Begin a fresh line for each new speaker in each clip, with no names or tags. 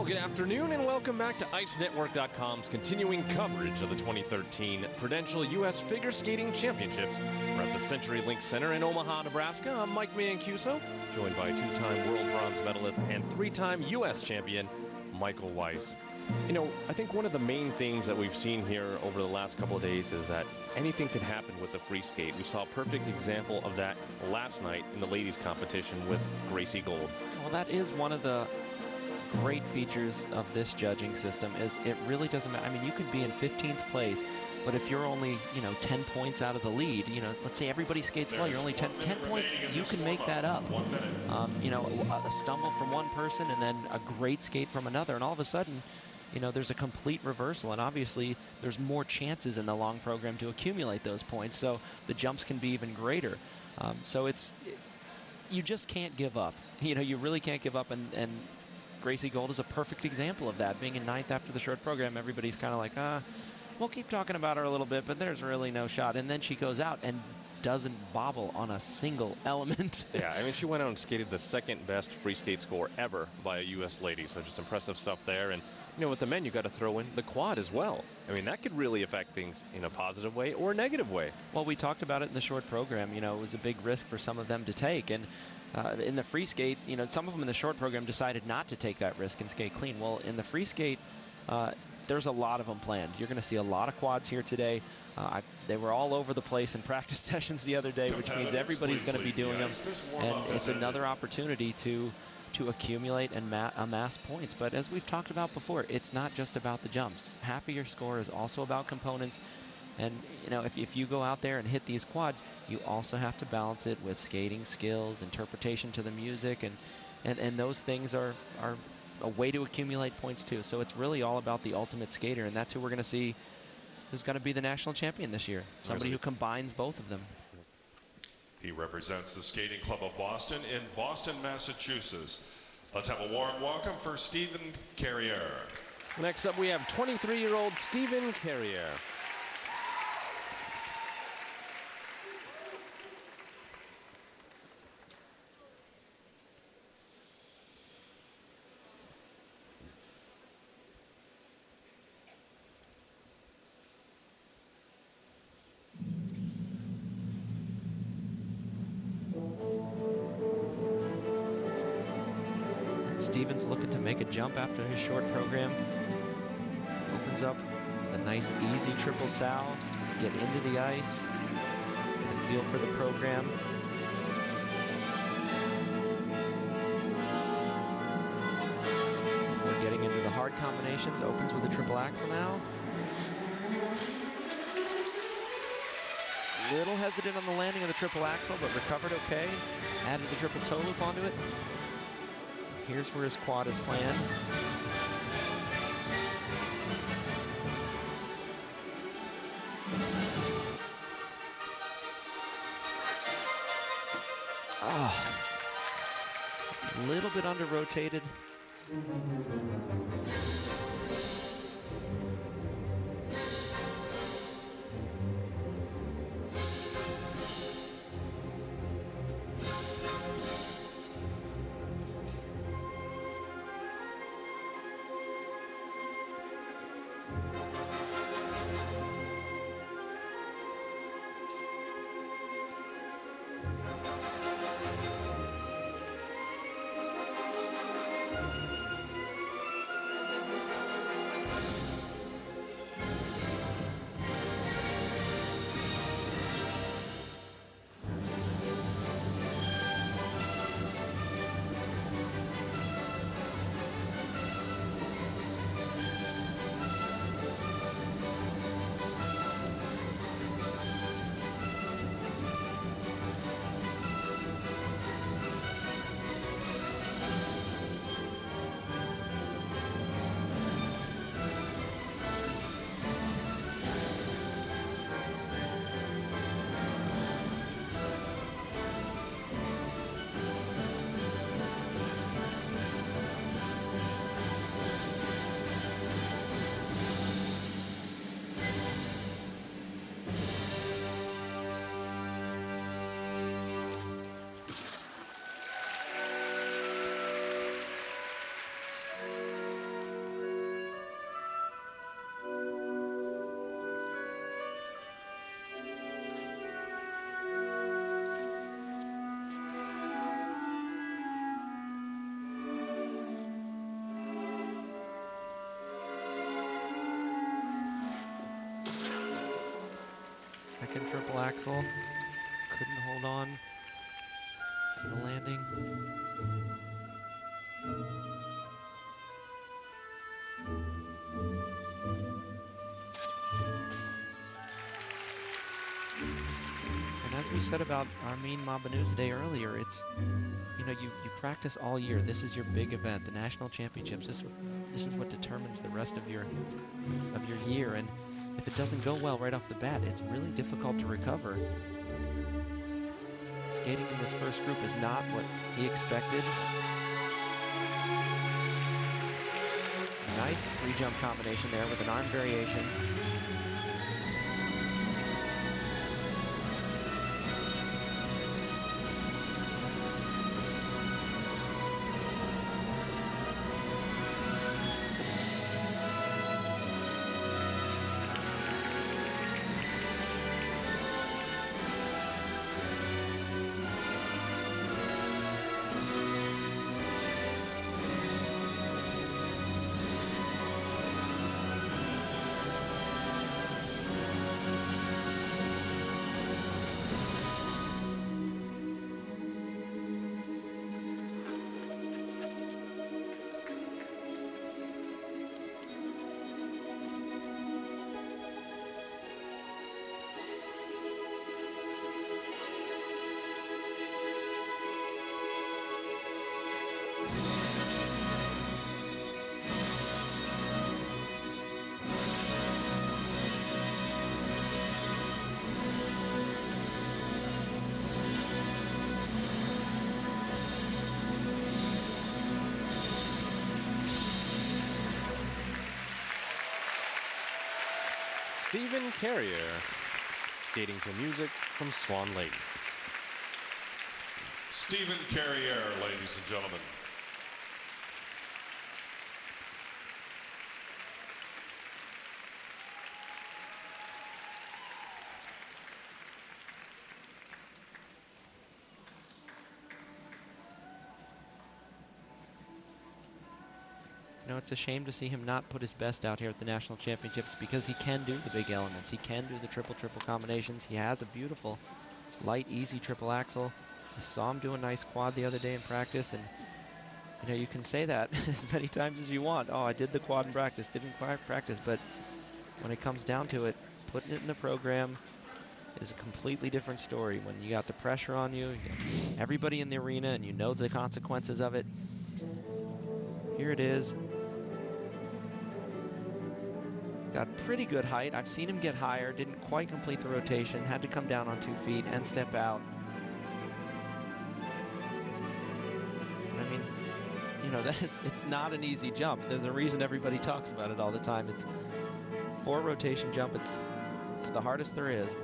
Well, good afternoon and welcome back to icenetwork.com's continuing coverage of the 2013 Prudential U.S. Figure Skating Championships. We're at the CenturyLink Center in Omaha, Nebraska. I'm Mike Mancuso, joined by two-time world bronze medalist and three-time U.S. champion Michael Weiss. You know, I think one of the main themes that we've seen here over the last couple of days is that anything can happen with the free skate. We saw a perfect example of that last night in the ladies competition with Gracie Gold.
Well, that is one of the great features of this judging system is it really doesn't matter. I mean, you could be in 15th place, but if you're only, 10 points out of the lead, let's say everybody skates well, you're only 10 points, you can make that up. A stumble from one person and then a great skate from another, and all of a sudden, there's a complete reversal, and obviously there's more chances in the long program to accumulate those points, so the jumps can be even greater. You just can't give up. You really can't give up, and Gracie Gold is a perfect example of that. Being in 9th after the short program, everybody's kind of like, we'll keep talking about her a little bit, but there's really no shot. And then she goes out and doesn't bobble on a single element.
Yeah, I mean, she went out and skated the second best free skate score ever by a U.S. lady, so just impressive stuff there. And, with the men, you got to throw in the quad as well. I mean, that could really affect things in a positive way or a negative way.
Well, we talked about it in the short program. It was a big risk for some of them to take. And in the free skate, some of them in the short program decided not to take that risk and skate clean. Well, in the free skate, there's a lot of them planned. You're going to see a lot of quads here today. They were all over the place in practice sessions the other day, which means everybody's going to be doing them. And it's another opportunity to accumulate and amass points. But as we've talked about before, it's not just about the jumps. Half of your score is also about components. And, if you go out there and hit these quads, you also have to balance it with skating skills, interpretation to the music, and those things are a way to accumulate points too. So it's really all about the ultimate skater, and that's who we're going to see who's going to be the national champion this year. Somebody who combines both of them.
He represents the Skating Club of Boston in Boston, Massachusetts. Let's have a warm welcome for Stephen Carriere.
Next up, we have 23-year-old Stephen Carriere.
Stevens looking to make a jump after his short program. Opens up the nice, easy triple sow. Get into the ice. Get a feel for the program. Before getting into the hard combinations, opens with a triple axel now. Little hesitant on the landing of the triple axel, but recovered okay. Added the triple toe loop onto it. Here's where his quad is planned. A little bit under-rotated. Second triple axel. Couldn't hold on to the landing. And as we said about Armin Mabanuzadeh earlier, it's, you know, you practice all year. This is your big event, the national championships. This is what determines the rest of your year. And if it doesn't go well right off the bat, it's really difficult to recover. Skating in this first group is not what he expected. Nice three-jump combination there with an arm variation.
Stephen Carriere, skating to music from Swan Lake.
Stephen Carriere, ladies and gentlemen.
You know, it's a shame to see him not put his best out here at the national championships because he can do the big elements. He can do the triple-triple combinations. He has a beautiful, light, easy triple axel. I saw him do a nice quad the other day in practice, and you know, you can say that as many times as you want. Oh, I did the quad in practice, didn't quite practice, but when it comes down to it, putting it in the program is a completely different story. When you got the pressure on you, you got everybody in the arena, and you know the consequences of it. Here it is. Got pretty good height. I've seen him get higher, didn't quite complete the rotation, had to come down on 2 feet and step out. I mean, you know, it's not an easy jump. There's a reason everybody talks about it all the time. It's 4 rotation jump. It's the hardest there is.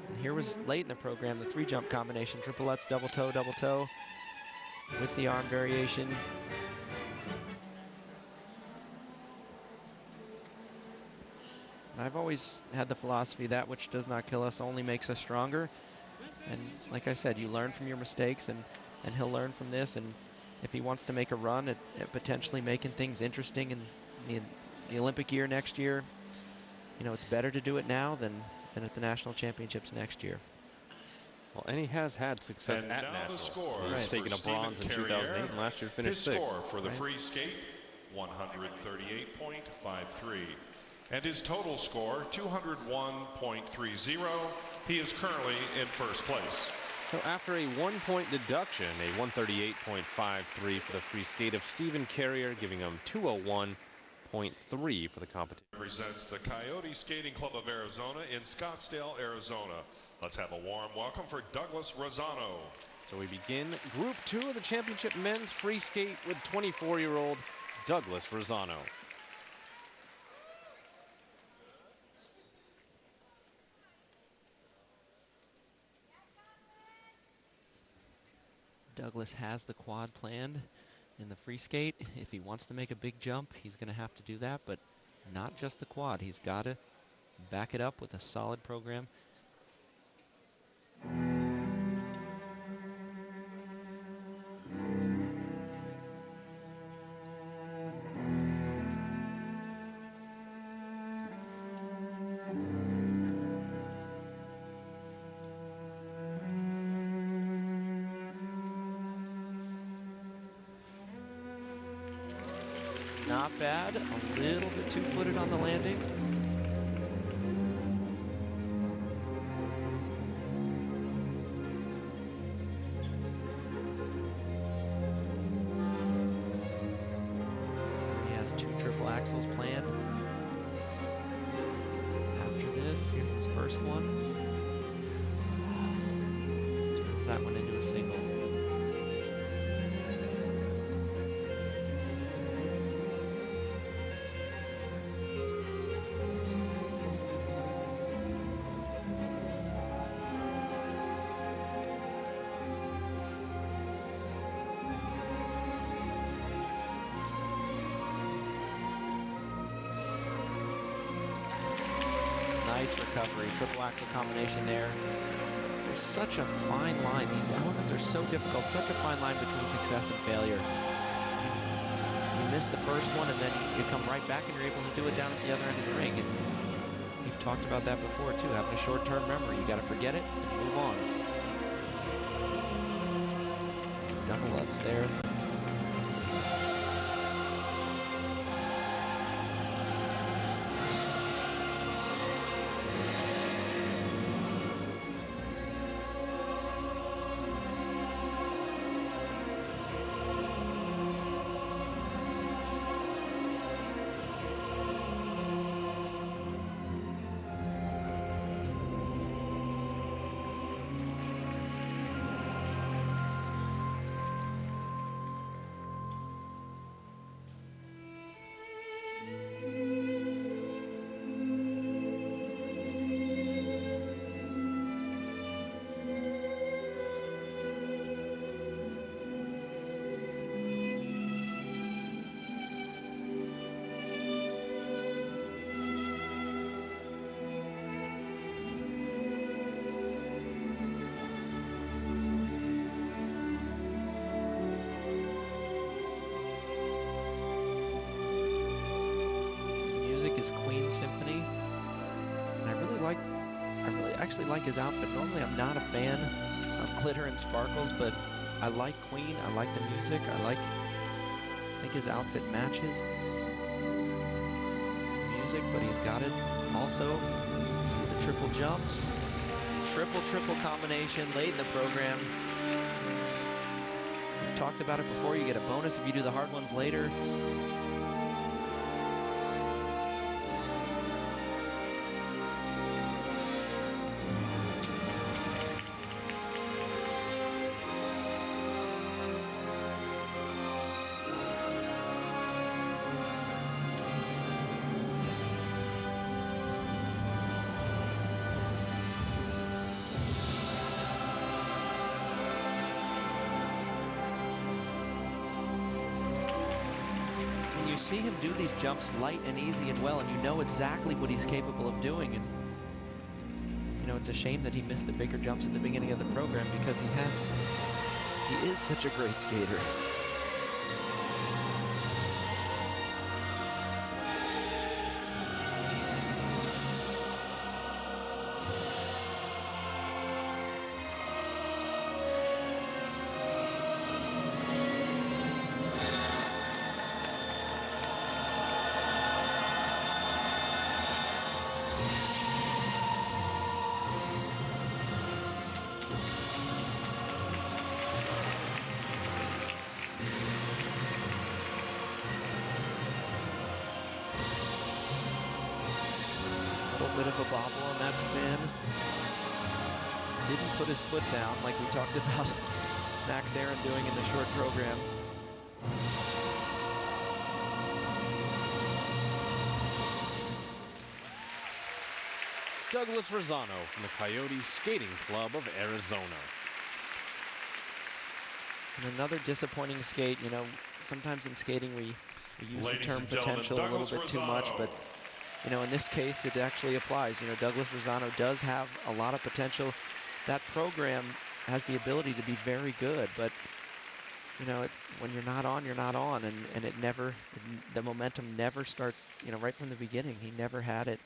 And here was late in the program, the 3-jump combination, triplets, double toe, with the arm variation. I've always had the philosophy that which does not kill us only makes us stronger. And like I said, you learn from your mistakes, and he'll learn from this. And if he wants to make a run at potentially making things interesting in the Olympic year next year, you know, it's better to do it now than at the national championships next year.
Well, and he has had success
And
at
now
nationals.
the score
He's
is
taken
for
a bronze in
Stephen
2008
Carriere.
and last year finished
His
6th.
score for the free skate, 138.53. And his total score, 201.30. He is currently in first place.
So after a 1-point deduction, a 138.53 for the free skate of Stephen Carriere, giving him 201.3 for the competition.
Represents the Coyote Skating Club of Arizona in Scottsdale, Arizona. Let's have a warm welcome for Douglas Razzano.
So we begin Group 2 of the championship men's free skate with 24-year-old Douglas Razzano.
Douglas has the quad planned in the free skate. If he wants to make a big jump, he's going to have to do that, but not just the quad. He's got to back it up with a solid program. not bad. A little bit two-footed on the landing. He has 2 triple axels planned. After this, here's his first one. Turns that one into a single. Nice recovery, triple axle combination there. There's such a fine line. These elements are so difficult, such a fine line between success and failure. You miss the first one and then you come right back and you're able to do it down at the other end of the ring. And we've talked about that before too, having a short-term memory. You got to forget it and move on. Double ups there. Symphony, and I really actually like his outfit. Normally I'm not a fan of glitter and sparkles, but I like Queen, I like the music, I think his outfit matches music, but he's got it also. The triple jumps, triple combination late in the program. We've talked about it before, you get a bonus if you do the hard ones later. You see him do these jumps light and easy and well, and you know exactly what he's capable of doing. And you know, it's a shame that he missed the bigger jumps at the beginning of the program because he is such a great skater. Bit of a bobble on that spin. Didn't put his foot down like we talked about Max Aaron doing in the short program.
It's Douglas Razzano from the Coyotes Skating Club of Arizona.
And another disappointing skate. You know, sometimes in skating we use the term potential a little bit too much, but you know, in this case, it actually applies. You know, Douglas Razzano does have a lot of potential. That program has the ability to be very good, but, you know, it's when you're not on, and it never, the momentum never starts, you know, right from the beginning. He never had it.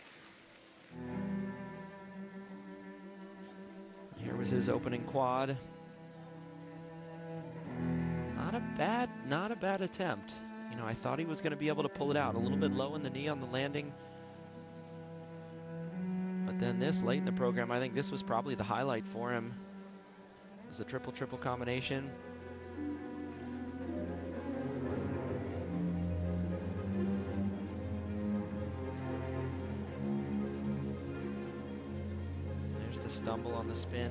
Here was his opening quad. Not a bad attempt. You know, I thought he was going to be able to pull it out. A little bit low in the knee on the landing. But then this, late in the program, I think this was probably the highlight for him. It was a triple-triple combination. There's the stumble on the spin.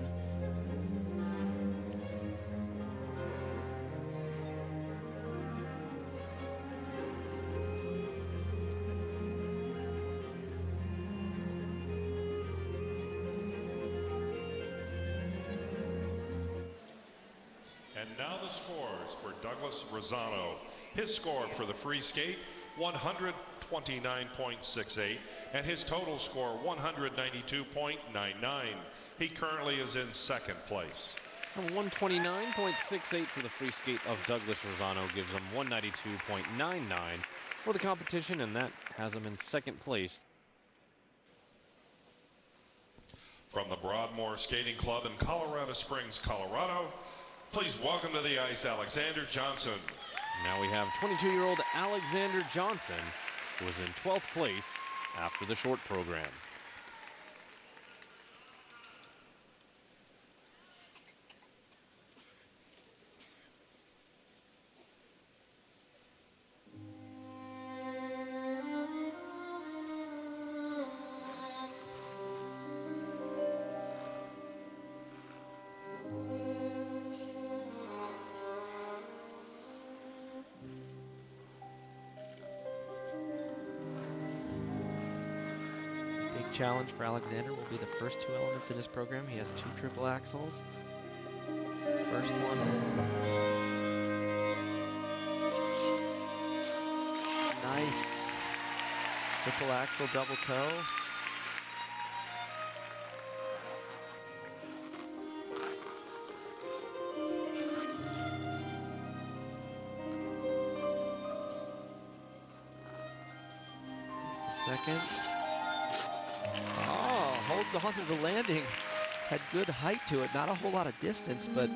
And now the scores for Douglas Razzano. His score for the free skate, 129.68, and his total score, 192.99. He currently is in second place.
So 129.68 for the free skate of Douglas Razzano gives him 192.99 for the competition, and that has him in second place.
From the Broadmoor Skating Club in Colorado Springs, Colorado, please welcome to the ice Alexander Johnson.
Now we have 22-year-old Alexander Johnson, who was in 12th place after the short program.
Challenge for Alexander will be the first two elements in his program. He has 2 triple axles. First one. Nice. Triple axle, double toe. Here's the second. Holds on to the landing, had good height to it, not a whole lot of distance, but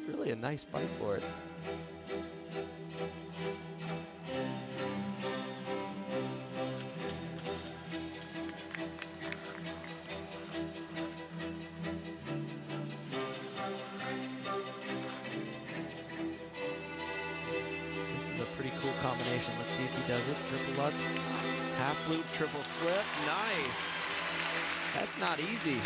really a nice fight for it. This is a pretty cool combination. Let's see if he does it. Triple Lutz, half loop, triple flip, nice. That's not easy.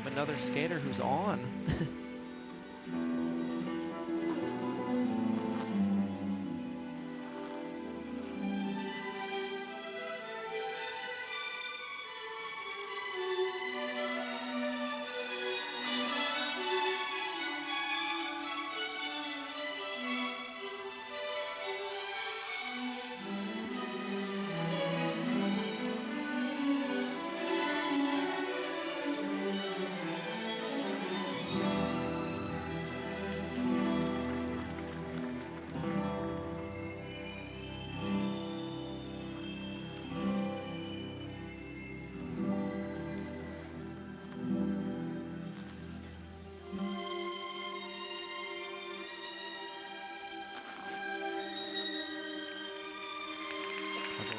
Another skater who's on.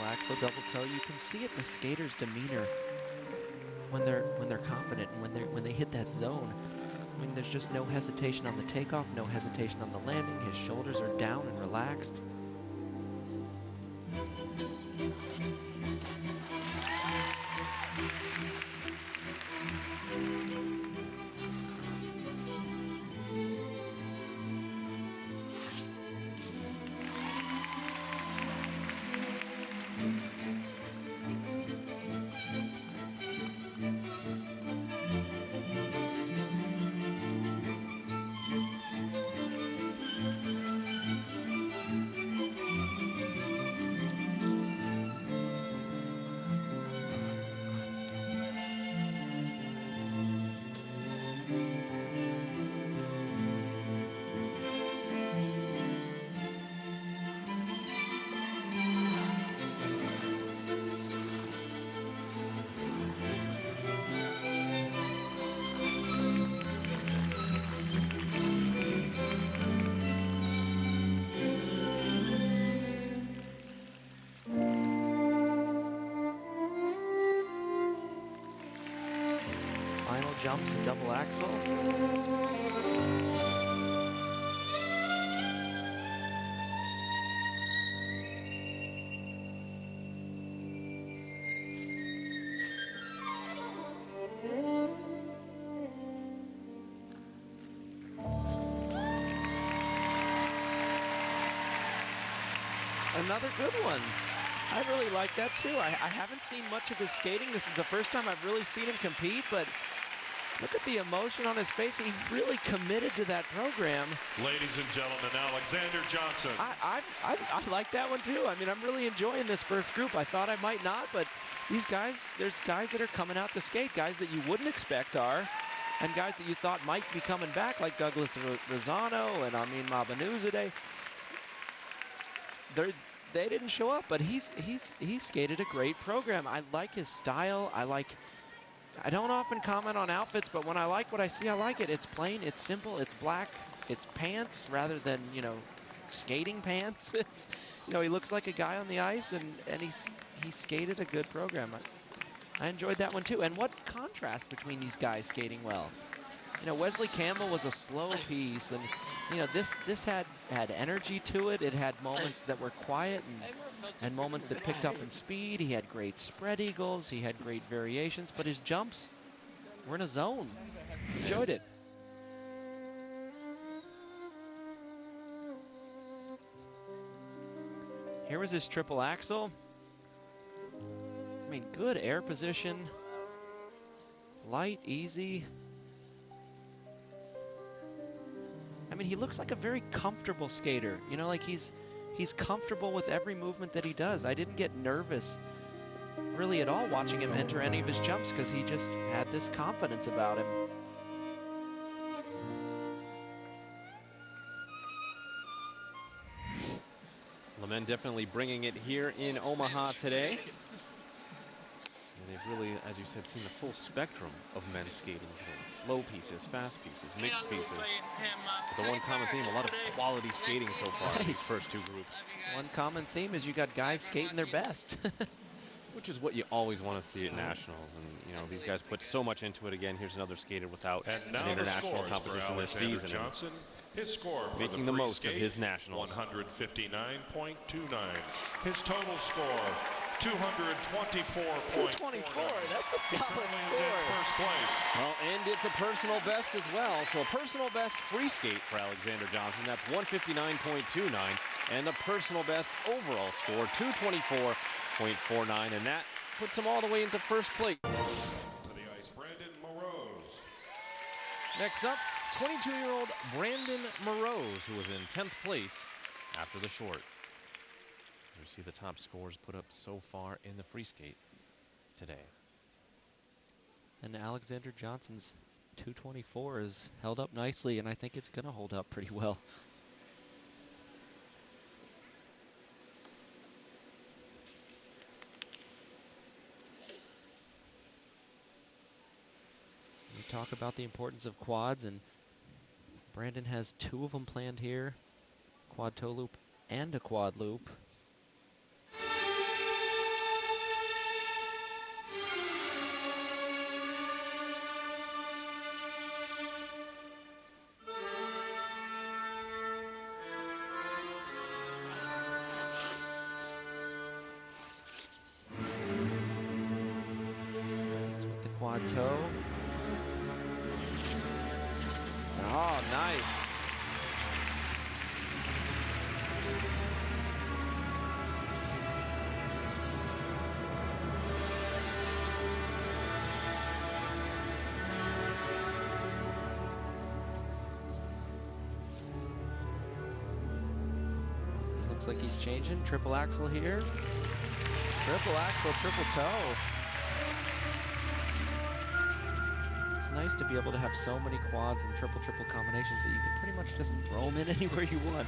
Axel double toe. You can see it in the skater's demeanor when they're confident and when they hit that zone. I mean, there's just no hesitation on the takeoff, no hesitation on the landing. His shoulders are down and relaxed. jumps, a double axel. Another good one. I really like that too. I haven't seen much of his skating. This is the first time I've really seen him compete, but look at the emotion on his face. He really committed to that program.
Ladies and gentlemen, Alexander Johnson.
I like that one too. I mean, I'm really enjoying this first group. I thought I might not, but these guys, there's guys that are coming out to skate, guys that you wouldn't expect are, and guys that you thought might be coming back, like Douglas Razzano and Amin Mabanuzadeh. They didn't show up, but he skated a great program. I like his style. I don't often comment on outfits, but when I like what I see, I like it. It's plain, it's simple, it's black, it's pants rather than, you know, skating pants. It's, you know, he looks like a guy on the ice, and he skated a good program. I enjoyed that one too. And what contrast between these guys skating well. You know, Wesley Campbell was a slow piece, and you know, this had energy to it. It had moments that were quiet and moments that picked up in speed. He had great spread eagles. He had great variations, but his jumps were in a zone. Enjoyed it. Here was his triple axel. I mean, good air position. Light, easy. I mean, he looks like a very comfortable skater. You know, like he's comfortable with every movement that he does. I didn't get nervous really at all watching him enter any of his jumps because he just had this confidence about him.
Lemon definitely bringing it here in Omaha today. They've really, as you said, seen the full spectrum of men's skating today. Slow pieces, fast pieces, mixed pieces. But the one common theme, a lot of quality skating so far in these first two groups.
One common theme is you got guys skating their best.
Which is what you always want to see at nationals. And, you know, these guys put so much into it. Again, here's another skater without an international competition this season.
Johnson. His score for
making the most of his nationals.
159.29. His total score, 224 points.
224, that's a solid score.
In first place.
Well, and it's a personal best as well. So a personal best free skate for Alexander Johnson. That's 159.29. And a personal best overall score, 224.49. And that puts him all the way into first place.
To the ice, Brandon Mroz.
Next up, 22-year-old Brandon Mroz, who was in 10th place after the short. You see the top scores put up so far in the free skate today.
And Alexander Johnson's 224 is held up nicely, and I think it's going to hold up pretty well. We talk about the importance of quads, and Brandon has 2 of them planned here, quad toe loop and a quad loop. With the quad toe. Oh, nice. Looks like he's changing. Triple axel here. Triple axel, triple toe. It's nice to be able to have so many quads and triple combinations that you can pretty much just throw them in anywhere you want.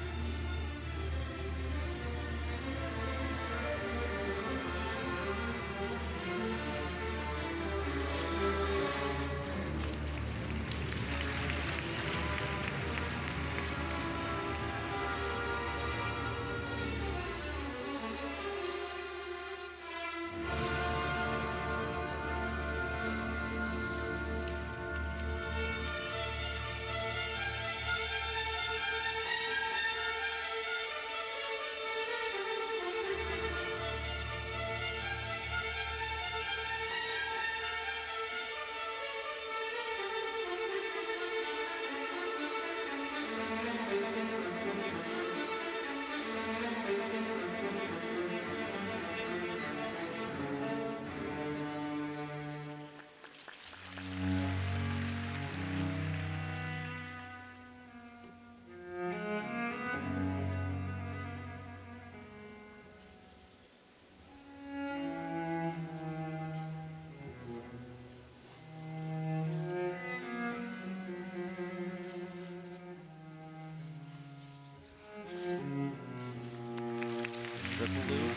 triple loop.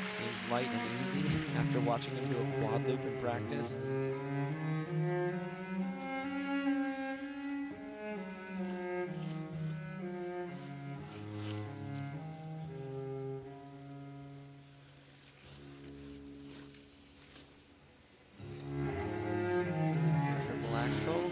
Seems light and easy after watching him do a quad loop in practice. Second triple axel.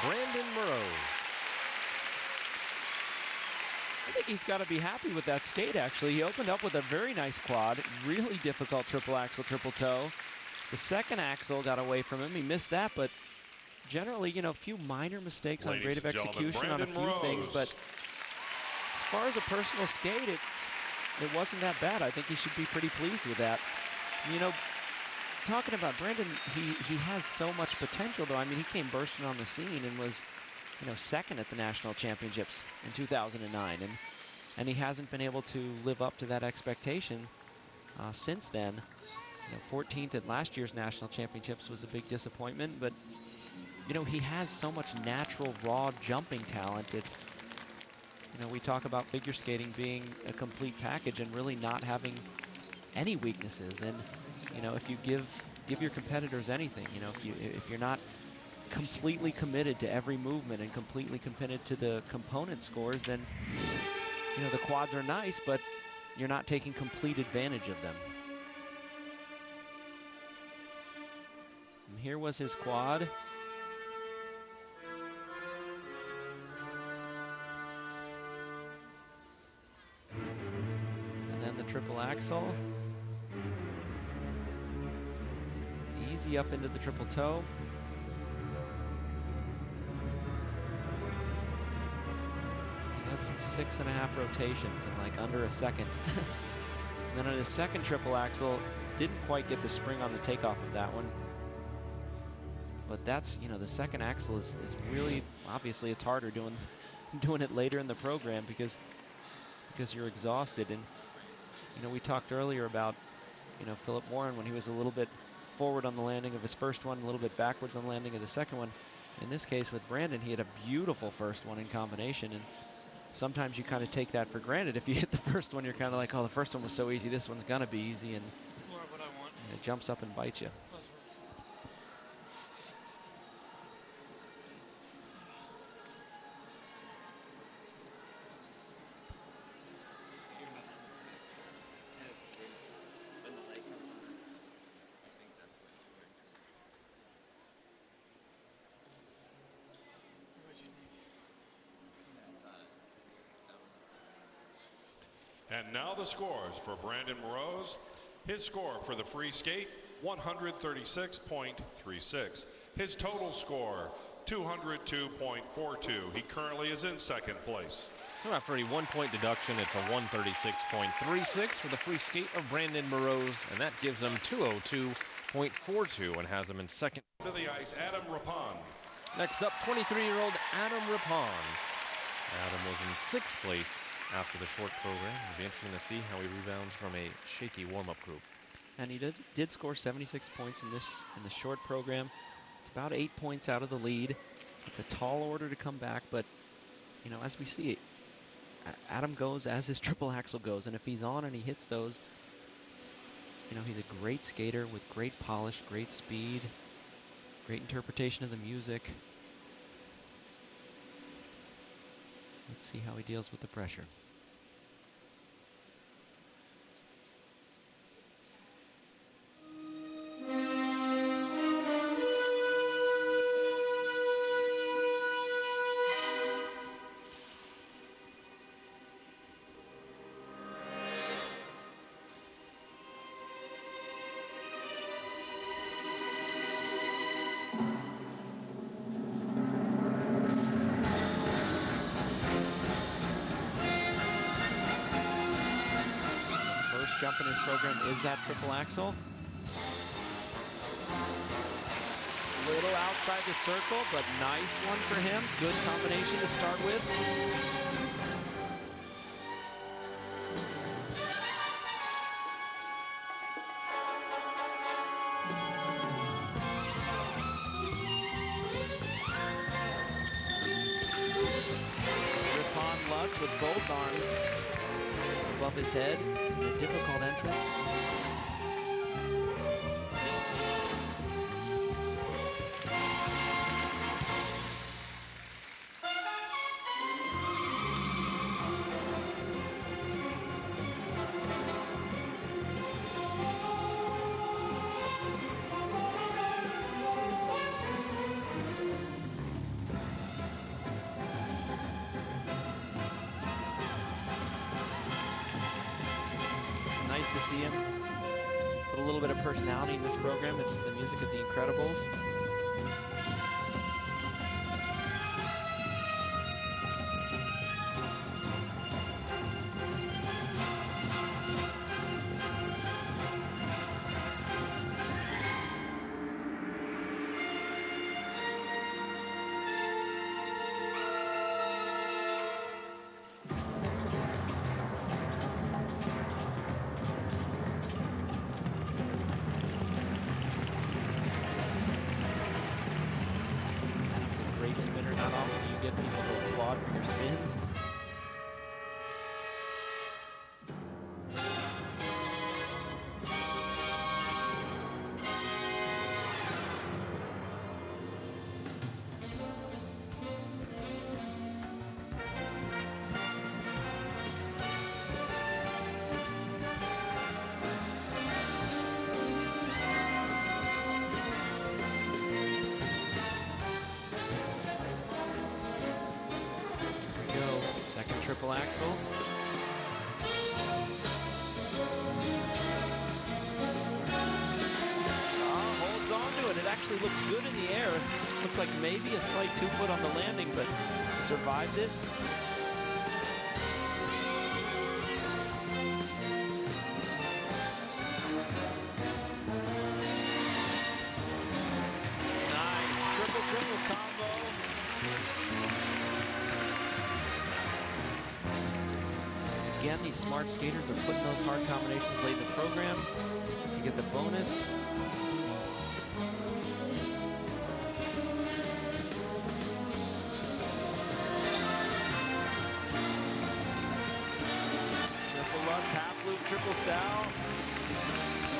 Brandon Mroz.
I think he's got to be happy with that skate, actually. He opened up with a very nice quad, really difficult triple axel, triple toe. The second axle got away from him. He missed that, but generally, you know, a few minor mistakes on grade of execution on a few things. But as far as a personal skate, it wasn't that bad. I think he should be pretty pleased with that. You know, talking about Brandon, he has so much potential, though. I mean, he came bursting on the scene and was, you know, second at the national championships in 2009, and he hasn't been able to live up to that expectation since then. You know, 14th at last year's national championships was a big disappointment, but you know, he has so much natural raw jumping talent. It's, you know, we talk about figure skating being a complete package and really not having any weaknesses. And you know, if you give your competitors anything, you know, if you're not completely committed to every movement and completely committed to the component scores, then, you know, the quads are nice, but you're not taking complete advantage of them. And here was his quad. And then the triple axel. Easy up into the triple toe. That's 6.5 rotations in like under a second. And then on his second triple axel, didn't quite get the spring on the takeoff of that one. But that's, you know, the second axle is really, obviously it's harder doing it later in the program because you're exhausted. And, you know, we talked earlier about, you know, Philip Warren when he was a little bit forward on the landing of his first one, a little bit backwards on the landing of the second one. In this case with Brandon, he had a beautiful first one in combination, and sometimes you kind of take that for granted. If you hit the first one, you're kind of like, oh, the first one was so easy, this one's gonna be easy, and
more of what I want.
it jumps up and bites you.
And now the scores for Brandon Mroz. His score for the free skate, 136.36. His total score, 202.42. He currently is in second place.
So after a 1-point deduction, it's a 136.36 for the free skate of Brandon Mroz, and that gives him 202.42 and has him in second.
To the ice, Adam Rippon.
Next up, 23-year-old Adam Rippon. Adam was in 6th place after the short program. It'll be interesting to see how he rebounds from a shaky warm-up group.
And he did score 76 points in the short program. It's about 8 points out of the lead. It's a tall order to come back, but you know, as we see, Adam goes as his triple axel goes, and if he's on and he hits those, you know, he's a great skater with great polish, great speed, great interpretation of the music. Let's see how he deals with the pressure. Jump in his program is that triple axel. Little outside the circle, but nice one for him. Good combination to start with. Rippon Lutz with both arms above his head. A difficult entrance. To see him put a little bit of personality in this program. It's the music of the Incredibles. Spinner, not often do you get people to applaud for your spins. Triple axel. Holds on to it. It actually looked good in the air. Looked like maybe a slight 2 foot on the landing, but survived it. Nice triple combo. Again, these smart skaters are putting those hard combinations late in the program to get the bonus. Triple Lutz, half loop, triple sow.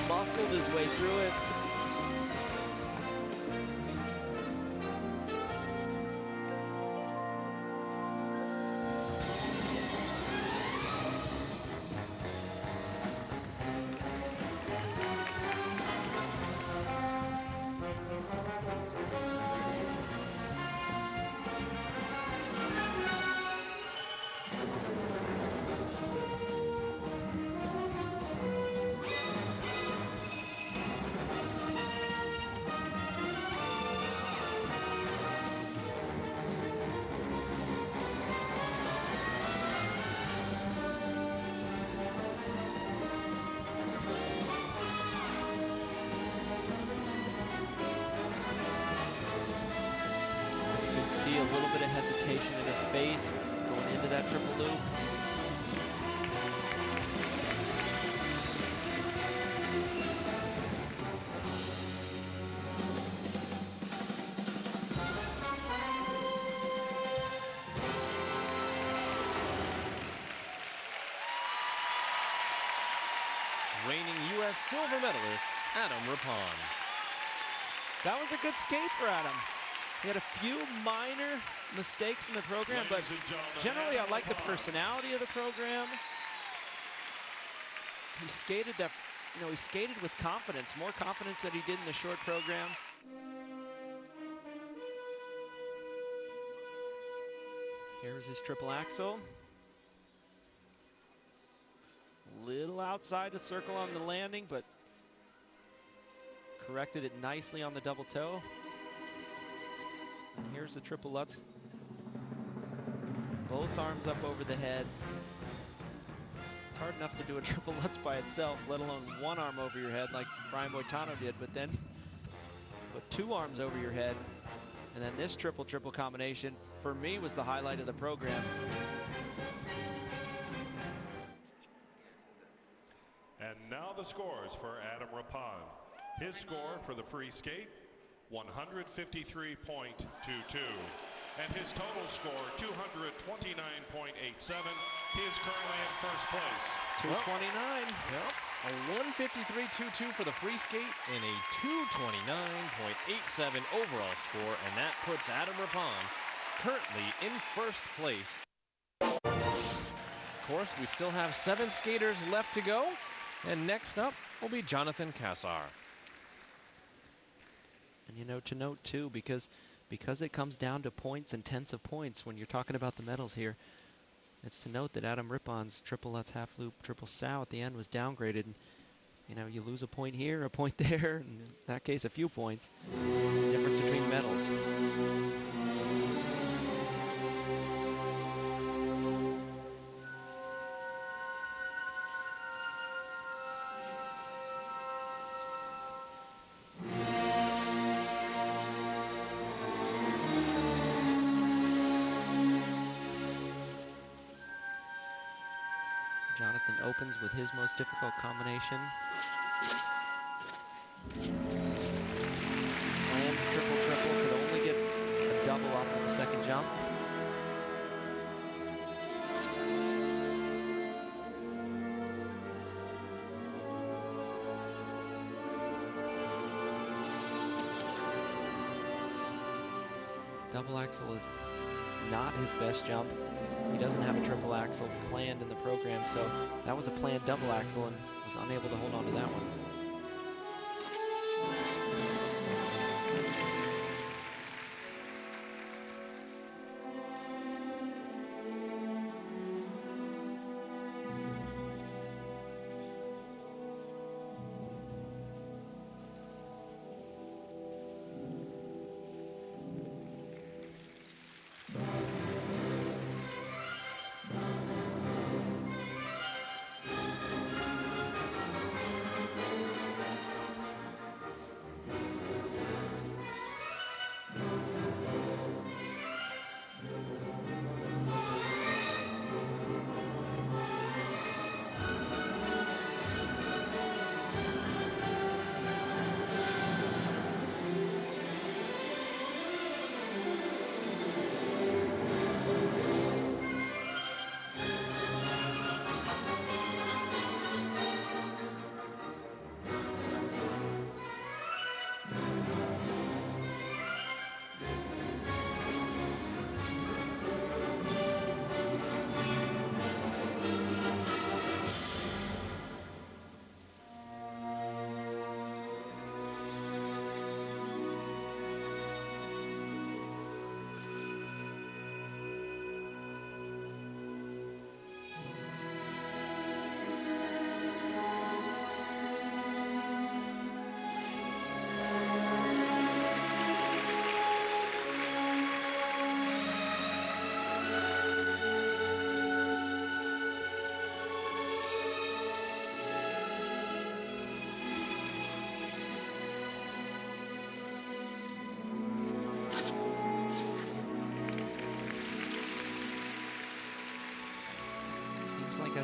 Muscled his way through it. see a little bit of hesitation in his face going into that triple loop.
Reigning U.S. silver medalist, Adam Rippon.
That was a good skate for Adam. He had a few minor mistakes in the program, but generally I like the personality of the program. He skated that, he skated with confidence, more confidence than he did in the short program. Here's his triple axel. Little outside the circle on the landing, but corrected it nicely on the double toe. And here's the triple Lutz. Both arms up over the head. It's hard enough to do a triple Lutz by itself, let alone one arm over your head like Brian Boitano did, but then put two arms over your head. And then this triple combination, for me, was the highlight of the program.
And now the scores for Adam Rippon. His score for the free skate, 153.22. And his total score, 229.87. He is currently in first place.
229.
Yep. A 153.22 for the free skate and a 229.87 overall score. And that puts Adam Rippon currently in first place. Of course, we still have 7 skaters left to go. And next up will be Jonathan Cassar.
And to note too, because it comes down to points and tenths of points when you're talking about the medals here, it's to note that Adam Rippon's triple Lutz half loop triple sow at the end was downgraded. And, you lose a point here, a point there, and in that case a few points. It's the difference between medals. Jonathan opens with his most difficult combination. Planned triple, could only get a double off of the second jump. Double axel is not his best jump. He doesn't have a triple axel planned in the program, so that was a planned double axel and was unable to hold on to that one.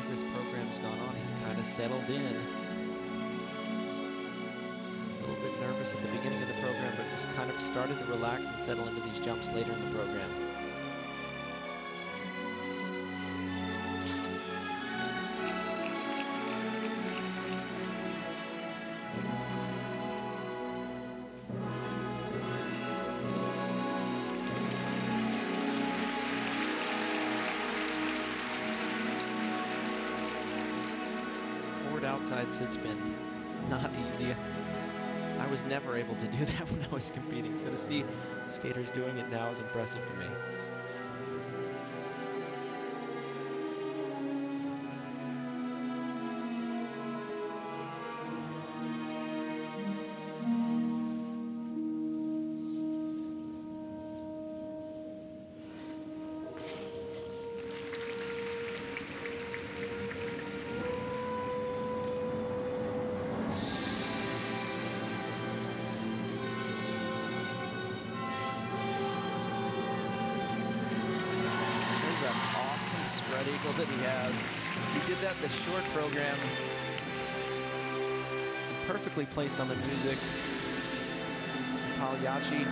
as this program's gone on, he's kind of settled in. A little bit nervous at the beginning of the program, but just kind of started to relax and settle into these jumps later in the program. Outside sit spin. It's not easy. I was never able to do that when I was competing, so to see skaters doing it now is impressive to me. Spread eagle that he has. He did that in the short program. Perfectly placed on the music. Pagliacci.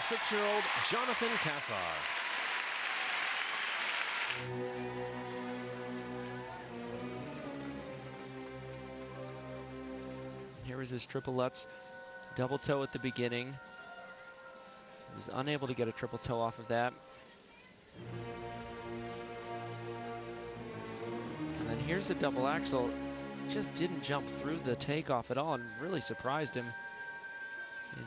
Six-year-old Jonathan Cassar.
Here is his triple Lutz double toe at the beginning. He was unable to get a triple toe off of that. And then here's the double axel. Just didn't jump through the takeoff at all and really surprised him. And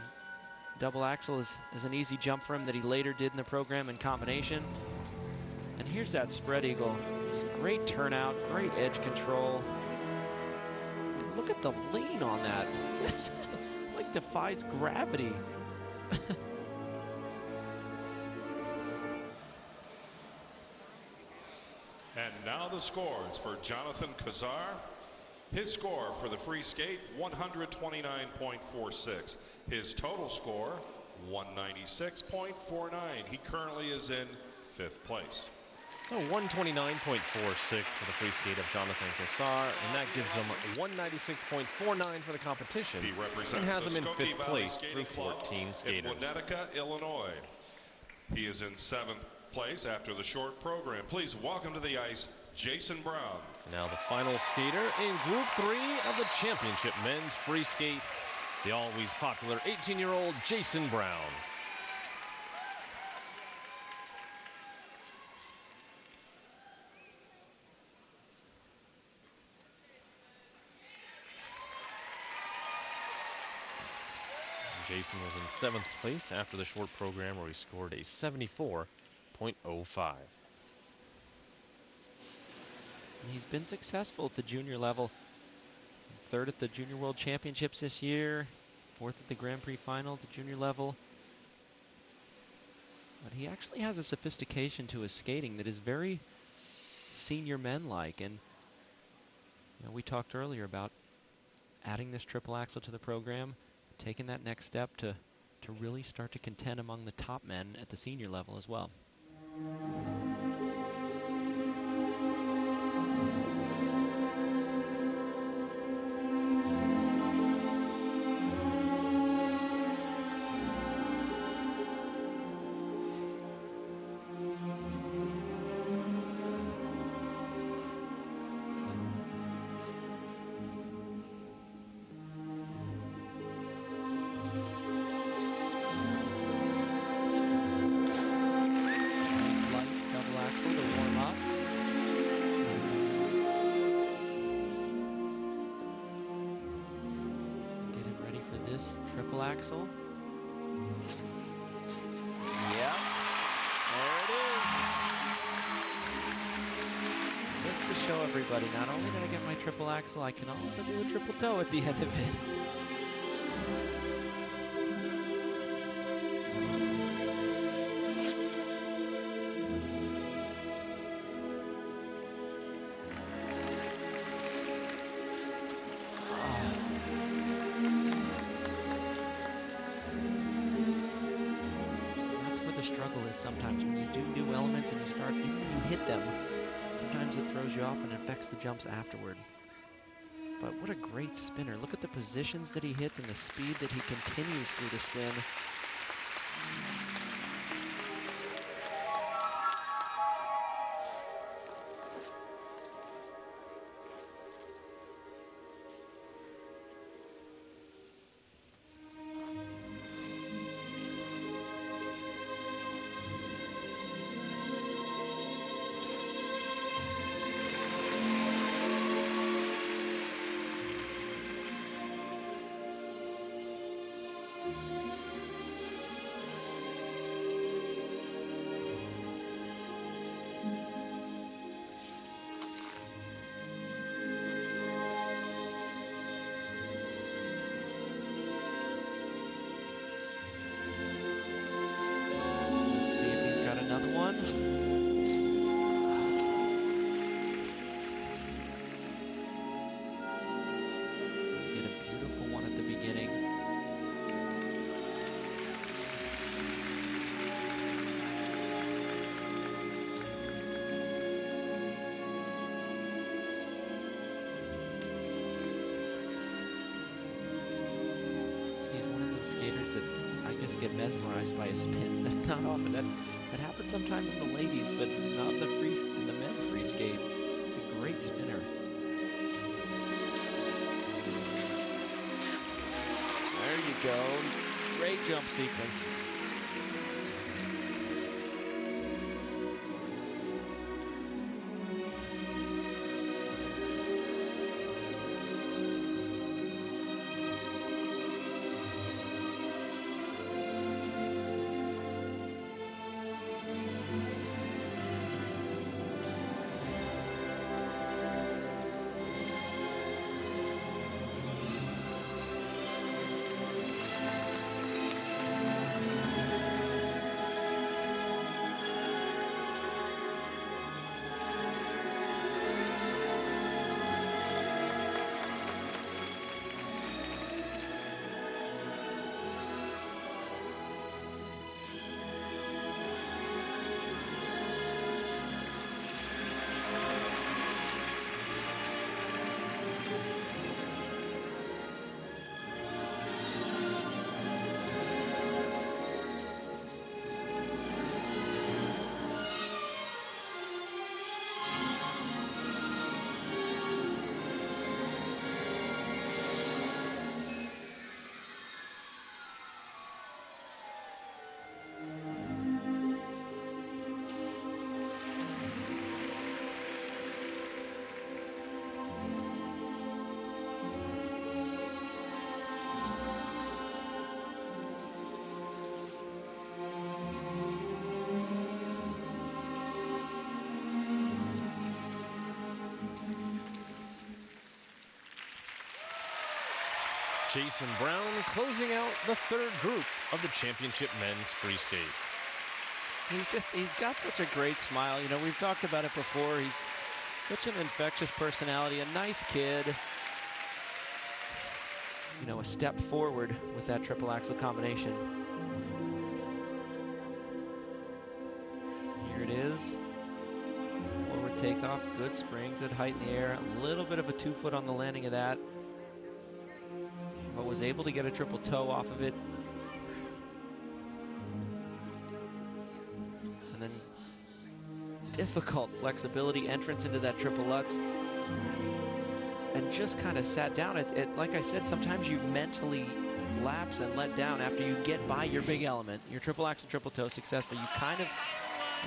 double axel is an easy jump for him that he later did in the program in combination. And here's that spread eagle. Just great turnout, great edge control. And look at the lean on that. It's like defies gravity.
And now the scores for Jonathan Cassar. His score for the free skate, 129.46. His total score, 196.49. He currently is in 5th place.
So 129.46 for the free skate of Jonathan Cassar, and that gives him 196.49 for the competition.
He represents
and has him in
Skokie
5th
Valley
place
Skating
through
Club
14 skaters.
in Winnetka, Illinois. He is in 7th place after the short program. Please welcome to the ice, Jason Brown.
Now the final skater in Group 3 of the championship men's free skate, the always popular 18-year-old Jason Brown. Jason was in 7th place after the short program where he scored a 74.05.
He's been successful at the junior level. 3rd at the Junior World Championships this year, 4th at the Grand Prix final at the junior level. But he actually has a sophistication to his skating that is very senior men-like. And you know, we talked earlier about adding this triple axel to the program, taking that next step to really start to contend among the top men at the senior level as well. Triple axel. Yep, there it is. Just to show everybody, not only did I get my triple axel, I can also do a triple toe at the end of it. is sometimes when you do new elements and you start, even when you hit them, sometimes it throws you off and affects the jumps afterward. But what a great spinner. Look at the positions that he hits and the speed that he continues through the spin. Skaters that I guess get mesmerized by his spins. That's not often. That happens sometimes in the ladies, but not in the men's free skate. He's a great spinner. There you go. Great jump sequence.
Jason Brown closing out the third group of the championship men's free skate.
He's got such a great smile. You know, we've talked about it before. He's such an infectious personality, a nice kid. You know, a step forward with that triple axel combination. Here it is. Forward takeoff, good spring, good height in the air. A little bit of a 2 foot on the landing of that. But was able to get a triple toe off of it. And then difficult flexibility, entrance into that triple Lutz. And just kind of sat down. Like I said, sometimes you mentally lapse and let down after you get by your big element. Your triple axel, triple toe successful. You kind of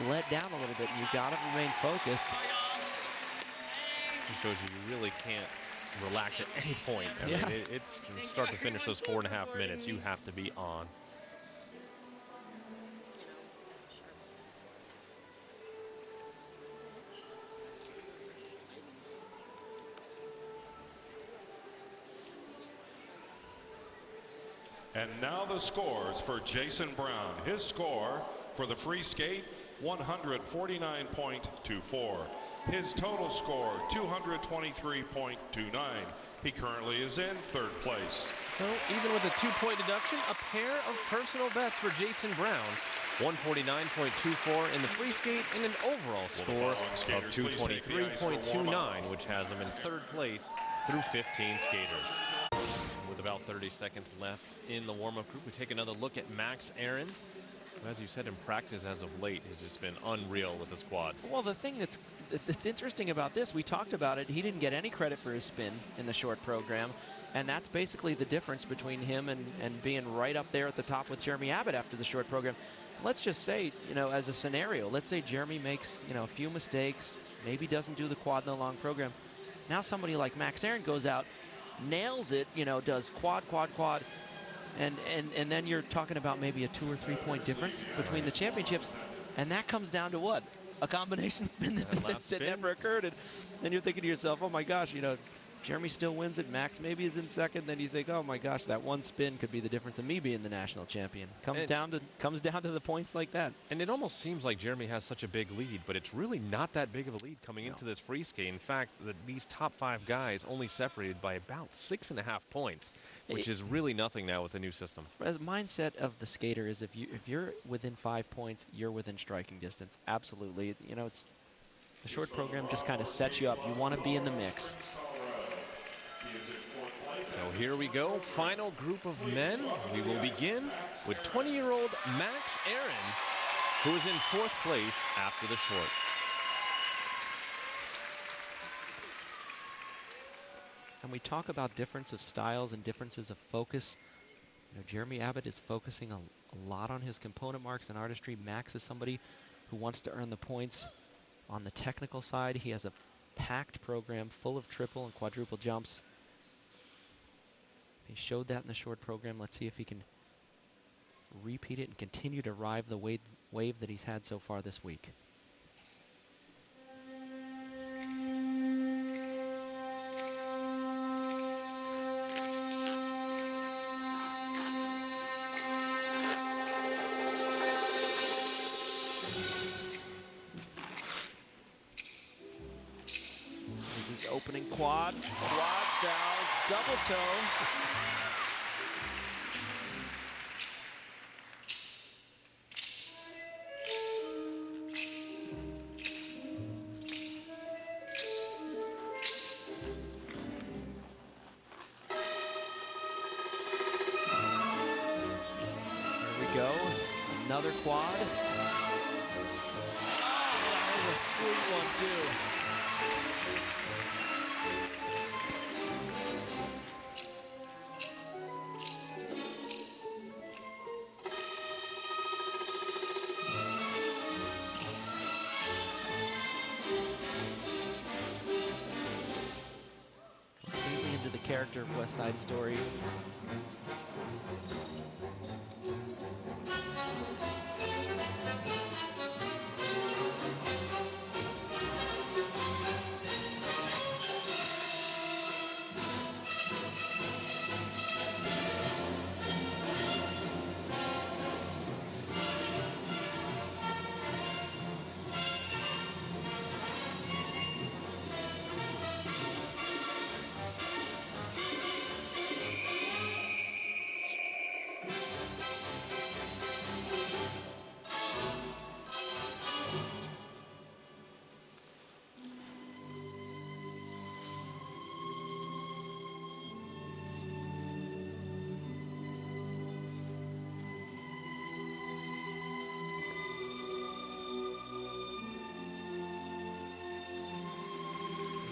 let down a little bit, and you got to remain focused.
It shows you really can't relax at any point. I mean, it's from start to finish those 4.5 minutes. You have to be on.
And now the scores for Jason Brown. His score for the free skate, 149.24. His total score, 223.29. He currently is in third place.
So even with a 2-point deduction, a pair of personal bests for Jason Brown. 149.24 in the free skate and an overall score of 223.29, which has him in third place through 15 skaters. With about 30 seconds left in the warm-up group, we take another look at Max Aaron, who, as you said, in practice as of late, has just been unreal with his quads.
Well, the thing that's interesting about this, we talked about it, he didn't get any credit for his spin in the short program, and that's basically the difference between him and being right up there at the top with Jeremy Abbott after the short program. Let's just say, you know, as a scenario, let's say Jeremy makes, you know, a few mistakes, maybe doesn't do the quad in the long program. Now somebody like Max Aaron goes out, nails it, you know, does quad, and then you're talking about maybe a 2 or 3 point difference between the championships, and that comes down to what? A combination spin that never occurred. And then you're thinking to yourself, oh my gosh, you know, Jeremy still wins it, Max maybe is in second. Then you think, oh my gosh, that one spin could be the difference of me being the national champion. Comes down to the points like that.
And it almost seems like Jeremy has such a big lead, but it's really not that big of a lead coming into this free skate. In fact, these top 5 guys only separated by about 6.5 points, which is really nothing now with the new system.
The mindset of the skater is if you're within 5 points, you're within striking distance. Absolutely. You know, it's the short program just kind of sets you up. You want to be in the mix.
So here we go, final group of men. We will begin with 20-year-old Max Aaron, who is in 4th place after the short.
And we talk about difference of styles and differences of focus. You know, Jeremy Abbott is focusing a lot on his component marks and artistry. Max is somebody who wants to earn the points on the technical side. He has a packed program full of triple and quadruple jumps. He showed that in the short program. Let's see if he can repeat it and continue to ride the wave that he's had so far this week. This is his opening quad salve, double toe. Another quad. Oh, that was a sweet one, too. Completely into the character of West Side Story.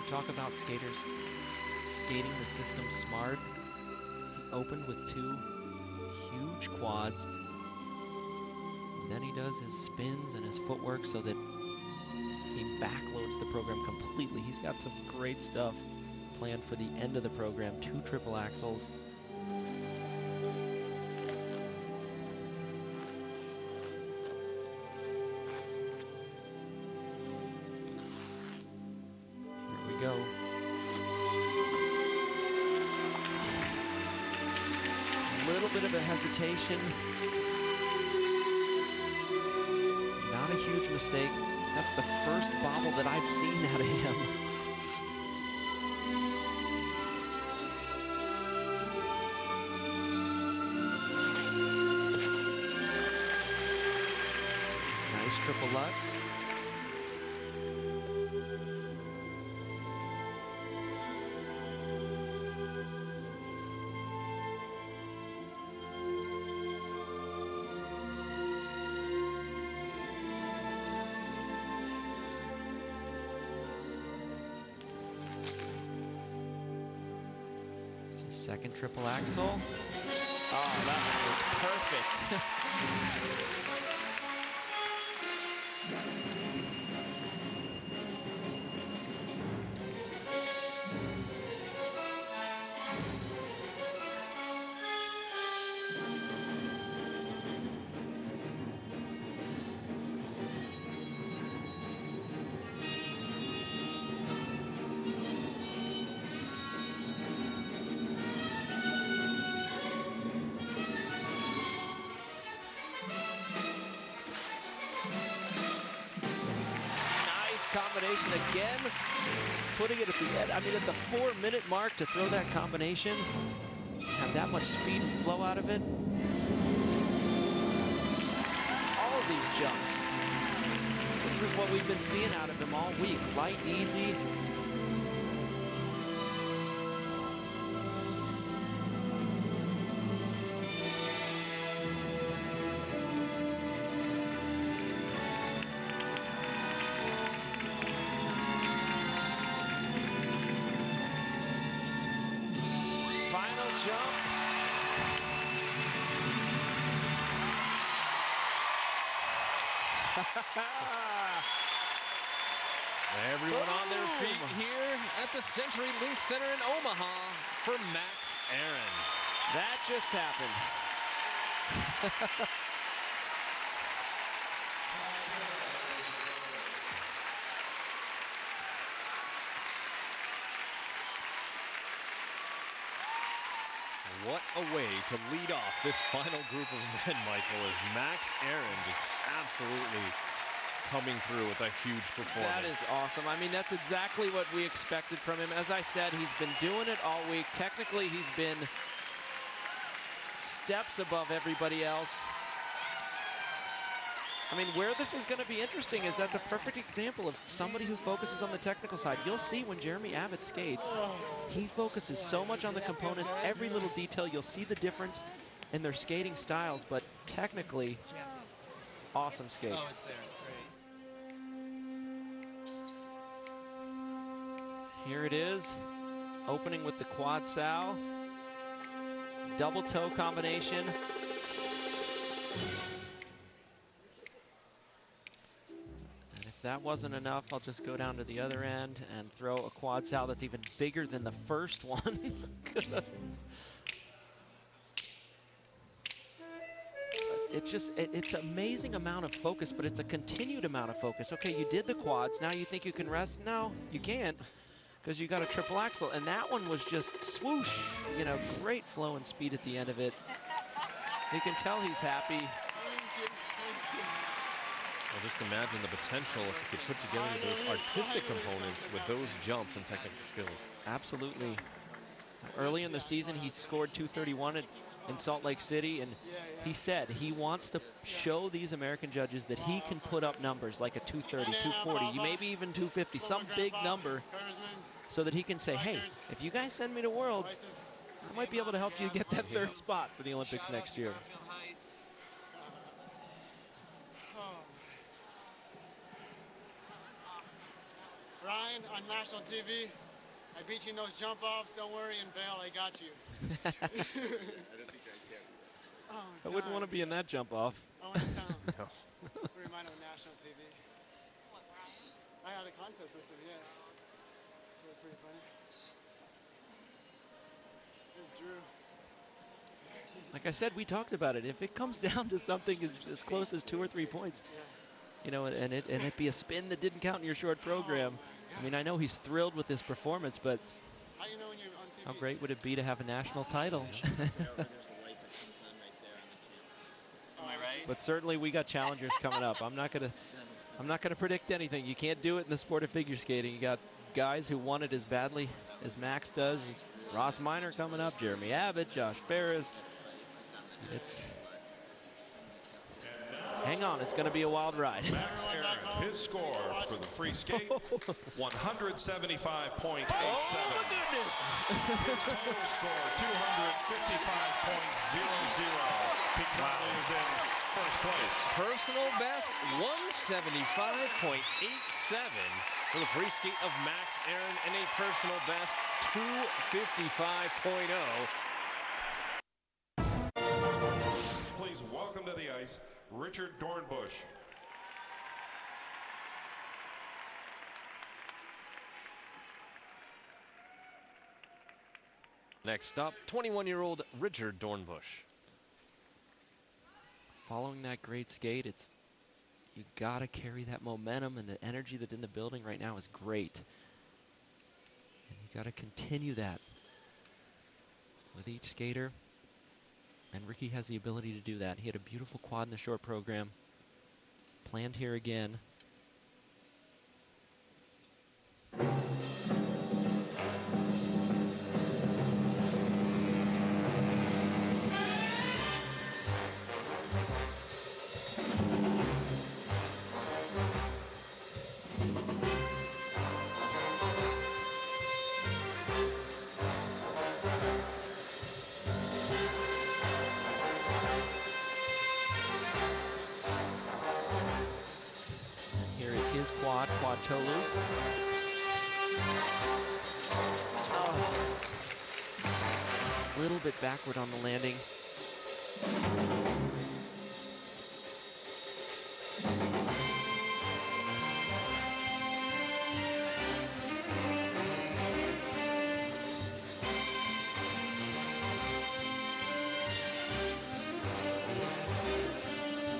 Talk about skaters skating the system smart. He opened with 2 huge quads. And then he does his spins and his footwork so that he backloads the program completely. He's got some great stuff planned for the end of the program. 2 triple axels. Go. A little bit of a hesitation. Not a huge mistake. That's the first bobble that I've seen out of him. Lutz. Second triple axel. Oh, that one was perfect. Combination again, putting it at the end. I mean, at the 4-minute mark to throw that combination, have that much speed and flow out of it. All of these jumps. This is what we've been seeing out of him all week. Light, easy.
Everyone on their feet here at the CenturyLink Center in Omaha for Max Aaron.
That just happened.
What a way to lead off this final group of men, Michael, as Max Aaron just absolutely coming through with a huge performance.
That is awesome. I mean, that's exactly what we expected from him. As I said, he's been doing it all week. Technically, he's been steps above everybody else. I mean, where this is going to be interesting is that's a perfect example of somebody who focuses on the technical side. You'll see when Jeremy Abbott skates, he focuses so much on the components, every little detail. You'll see the difference in their skating styles, but technically, awesome skate.
Oh, it's there. Great.
Here it is, opening with the quad sow, double toe combination. And if that wasn't enough, I'll just go down to the other end and throw a quad sow that's even bigger than the first one. It's just, it's amazing amount of focus, but it's a continued amount of focus. Okay, you did the quads, now you think you can rest? No, you can't, because you got a triple axel, and that one was just swoosh, you know, great flow and speed at the end of it. You can tell he's happy.
Well, just imagine the potential if you could put together those artistic components with those jumps and technical skills.
Absolutely. Early in the season, he scored 231 in Salt Lake City, and he said he wants to show these American judges that he can put up numbers like a 230, 240, maybe even 250, some big number, so that he can say, hey, if you guys send me to Worlds, I might be able to help you get that third spot for the Olympics next year.
Ryan, on national TV, I beat you in those jump offs. Don't worry, in Vail, I got you. Oh,
I wouldn't want to be in that jump off.
I went to town. We remind him of national TV. I had a contest with him, yeah. So it's pretty funny. Here's Drew.
Like I said, we talked about it. If it comes down to something as close as 2 or 3 points, you know, and it be a spin that didn't count in your short program. I mean, I know he's thrilled with this performance, but
How you know when you're on TV?
how great would it be to have a national title? But certainly we got challengers coming up. I'm not gonna predict anything. You can't do it in the sport of figure skating. You got guys who want it as badly as Max does. Ross Minor coming up, Jeremy Abbott, Josh Farris. It's hang on, it's going to be a wild ride.
Max Aaron, his score for the free skate, 175.87.
Oh, goodness.
His total score, 255.00. He currently is in first place.
Personal best, 175.87 for the free skate of Max Aaron, and a personal best, 255.0.
Please welcome to the ice, Richard Dornbush.
Next up, 21-year-old Richard Dornbush.
Following that great skate, you gotta carry that momentum, and the energy that's in the building right now is great. And you gotta continue that with each skater. And Ricky has the ability to do that. He had a beautiful quad in the short program. Planned here again. Quad toe loop. Oh. A little bit backward on the landing.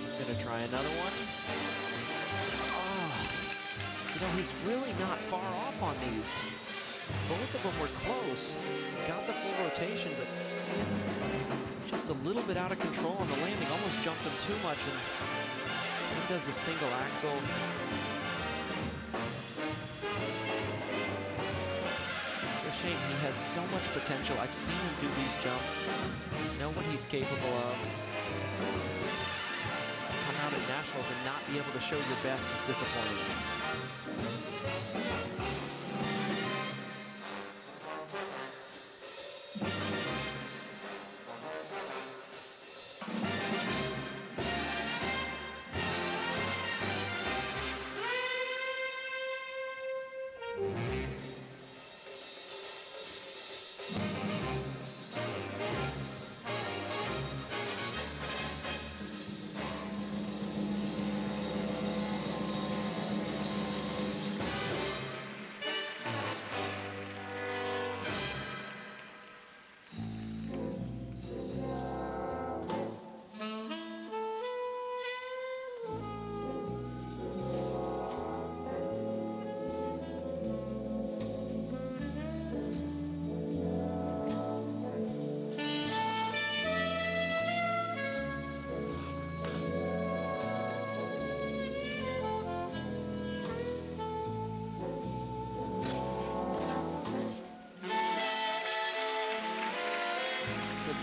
He's gonna try another one. You know, he's really not far off on these. Both of them were close. Got the full rotation, but just a little bit out of control on the landing. Almost jumped him too much, and he does a single axle. It's a shame. He has so much potential. I've seen him do these jumps. Know what he's capable of. Come out at Nationals and not be able to show your best is disappointing.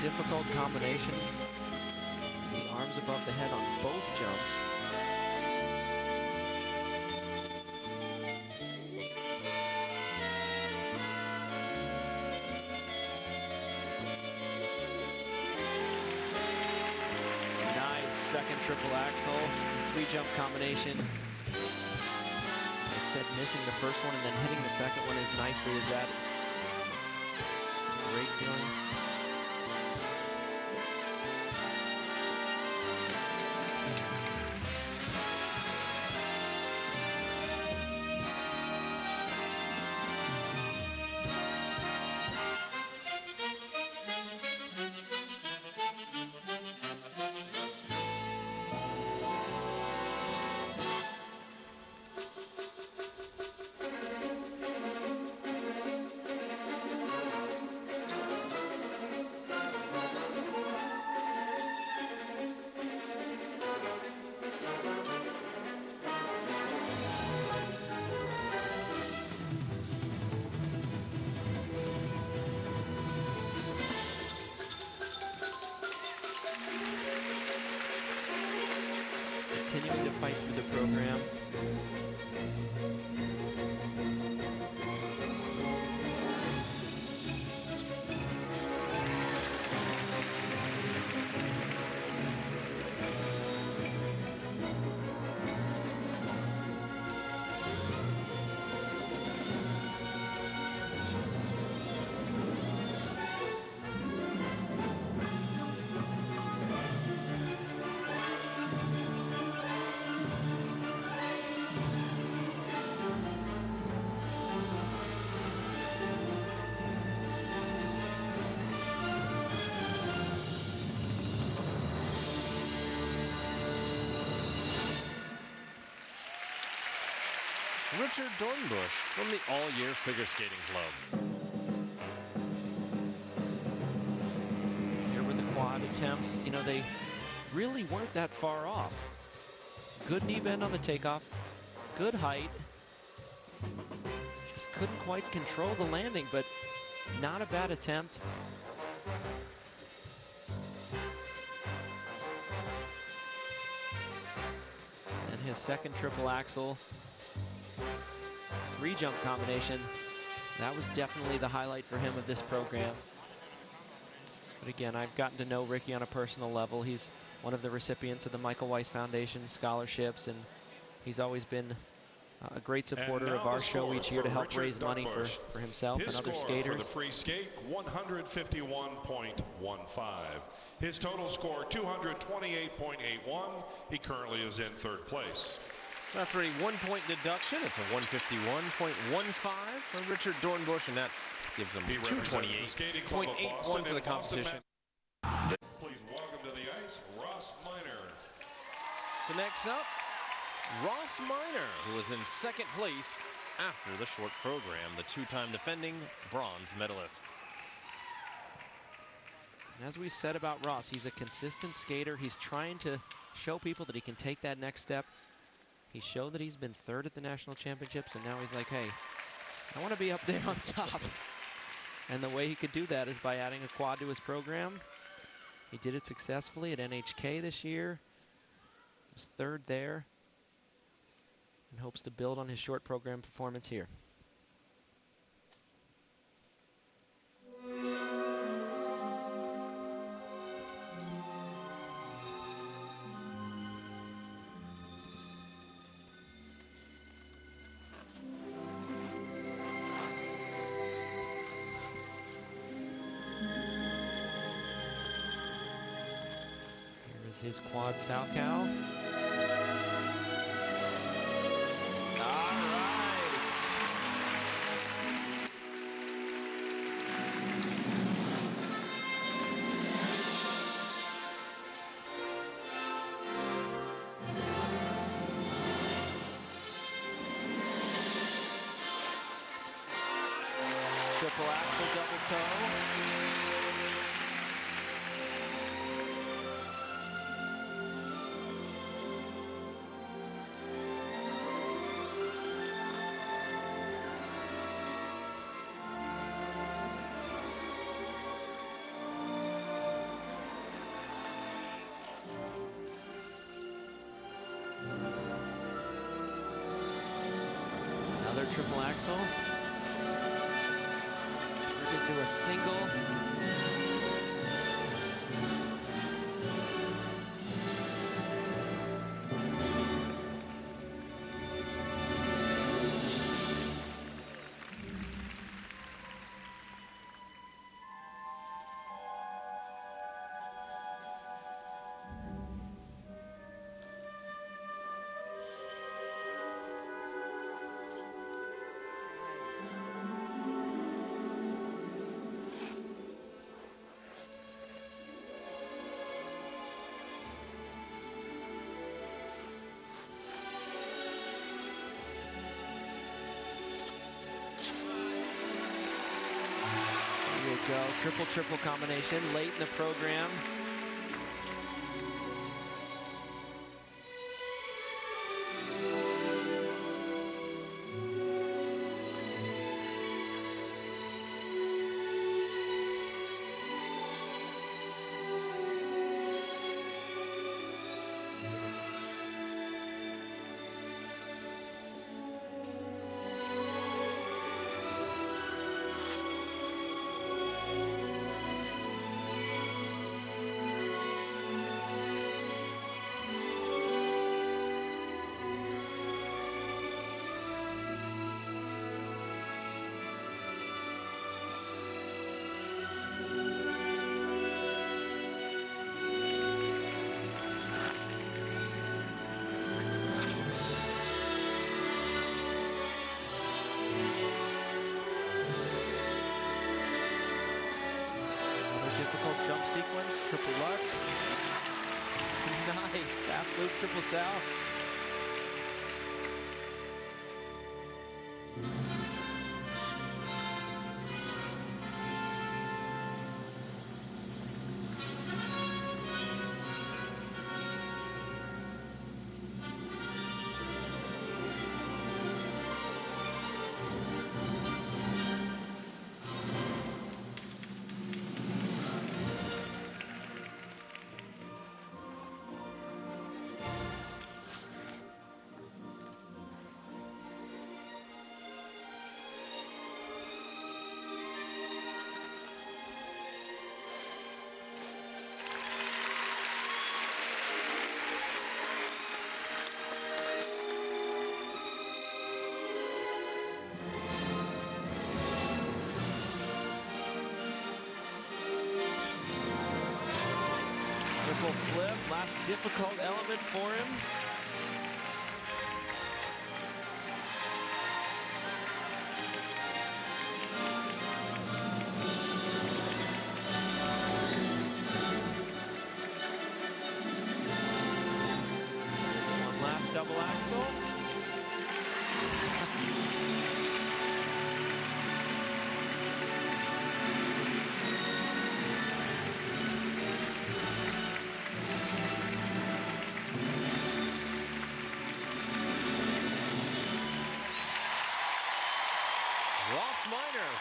Difficult combination. The arms above the head on both jumps. Nice second triple axle, three jump combination. I said missing the first one and then hitting the second one as nicely as that. Great feeling. continuing to fight through the program.
Richard Dornbush from the All-Year Figure Skating Club.
Here were the quad attempts. You know, they really weren't that far off. Good knee bend on the takeoff, good height. Just couldn't quite control the landing, but not a bad attempt. And his second triple axel. 3-jump combination. That was definitely the highlight for him of this program. But again, I've gotten to know Ricky on a personal level. He's one of the recipients of the Michael Weiss Foundation scholarships, and he's always been a great supporter of our show each year to help raise money for himself and other skaters.
For the free skate, 151.15. His total score, 228.81. He currently is in third place.
So after a 1-point deduction, it's a 151.15 for Richard Dornbush, and that gives him 228.81 for the competition.
Please welcome to the ice, Ross Minor.
So next up, Ross Minor, who was in second place after the short program, the two-time defending bronze medalist.
And as we said about Ross, he's a consistent skater. He's trying to show people that he can take that next step. He showed that he's been third at the national championships, and now he's like, hey, I want to be up there on top. And the way he could do that is by adding a quad to his program. He did it successfully at NHK this year. Was third there, and hopes to build on his short program performance here. His quad Salchow. All right. Triple axel, double toe. Triple axel. Turned into a single. Go triple combination late in the program. sequence, triple Lutz. Nice, half loop, triple sow. Triple flip, last difficult element for him. One last double axel.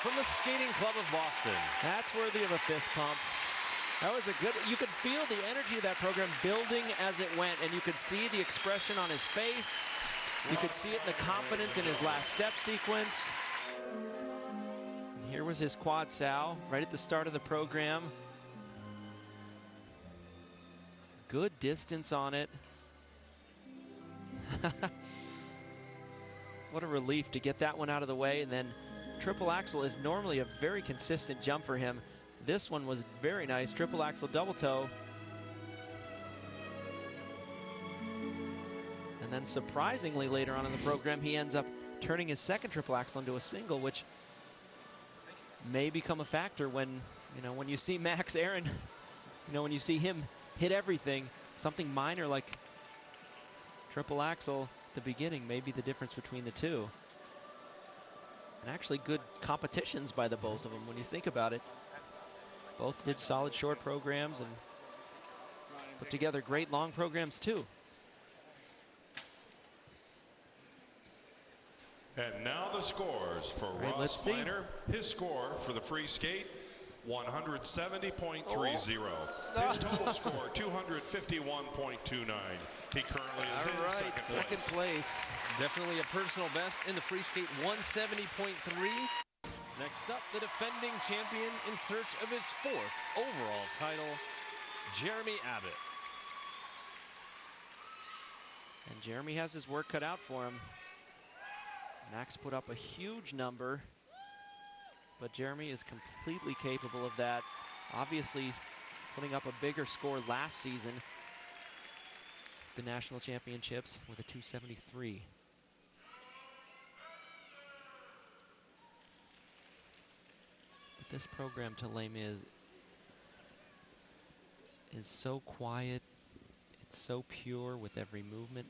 From the Skating Club of Boston.
That's worthy of a fist pump. That was a good, you could feel the energy of that program building as it went, and you could see the expression on his face. You could see it in the confidence in his last step sequence. And here was his quad sow right at the start of the program. Good distance on it. What a relief to get that one out of the way, and then triple axel is normally a very consistent jump for him. This one was very nice. Triple axel double toe. And then surprisingly later on in the program, he ends up turning his second triple axel into a single, which may become a factor when, when you see Max Aaron, when you see him hit everything, something minor like triple axel at the beginning may be the difference between the two. And actually good competitions by the both of them when you think about it. Both did solid short programs and put together great long programs too.
And now the scores for Ross Minor. His score for the free skate, 170.30. His total score, 251.29. He currently is in second place.
Definitely a personal best in the free skate, 170.3. Next up, the defending champion in search of his 4th overall title, Jeremy Abbott.
And Jeremy has his work cut out for him. Max put up a huge number, but Jeremy is completely capable of that. Obviously, putting up a bigger score last season, the national championships, with a 273. But this program to Les Mis is so quiet. It's so pure with every movement.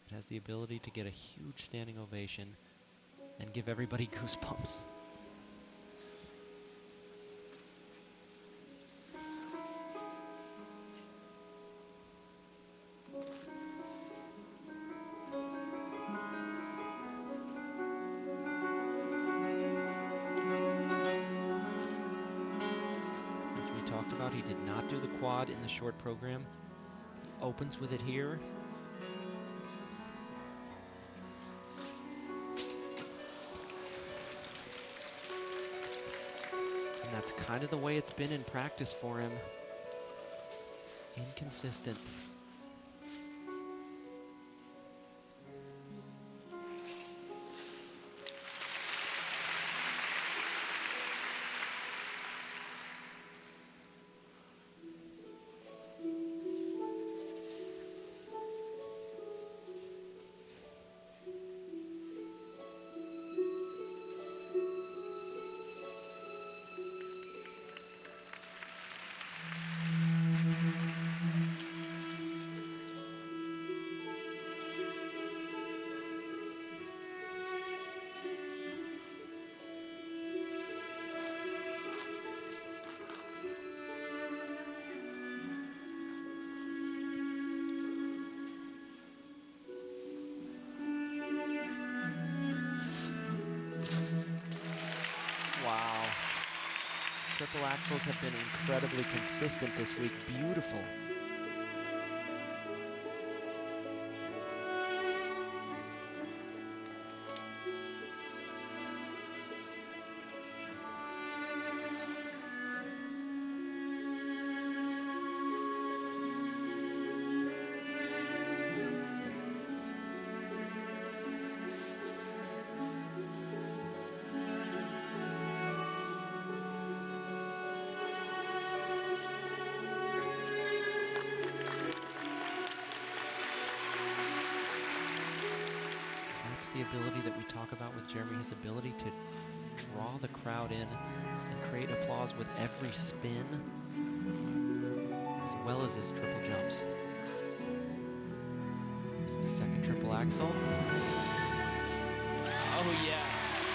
It has the ability to get a huge standing ovation and give everybody goosebumps. As we talked about, he did not do the quad in the short program. He opens with it here. That's kind of the way it's been in practice for him. Inconsistent. triple axels have been incredibly consistent this week. Beautiful. The ability that we talk about with Jeremy, his ability to draw the crowd in and create applause with every spin, as well as his triple jumps. There's his second triple axel. Oh yes.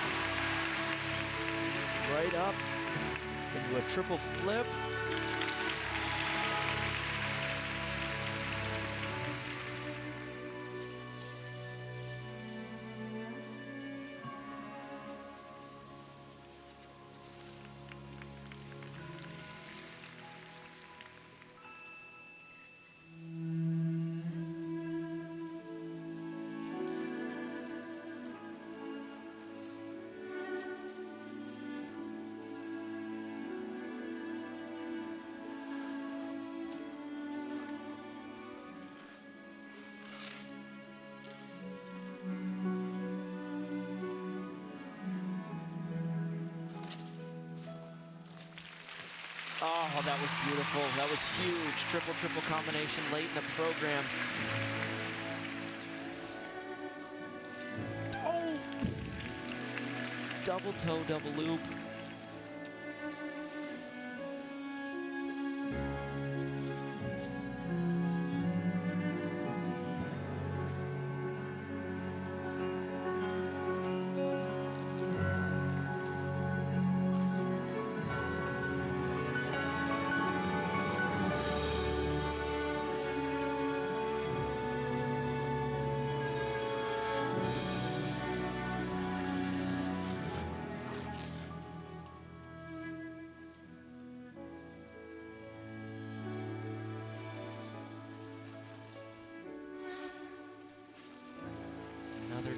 Right up into a triple flip. Oh, that was beautiful. That was huge. Triple combination late in the program. Oh! Double toe, double loop.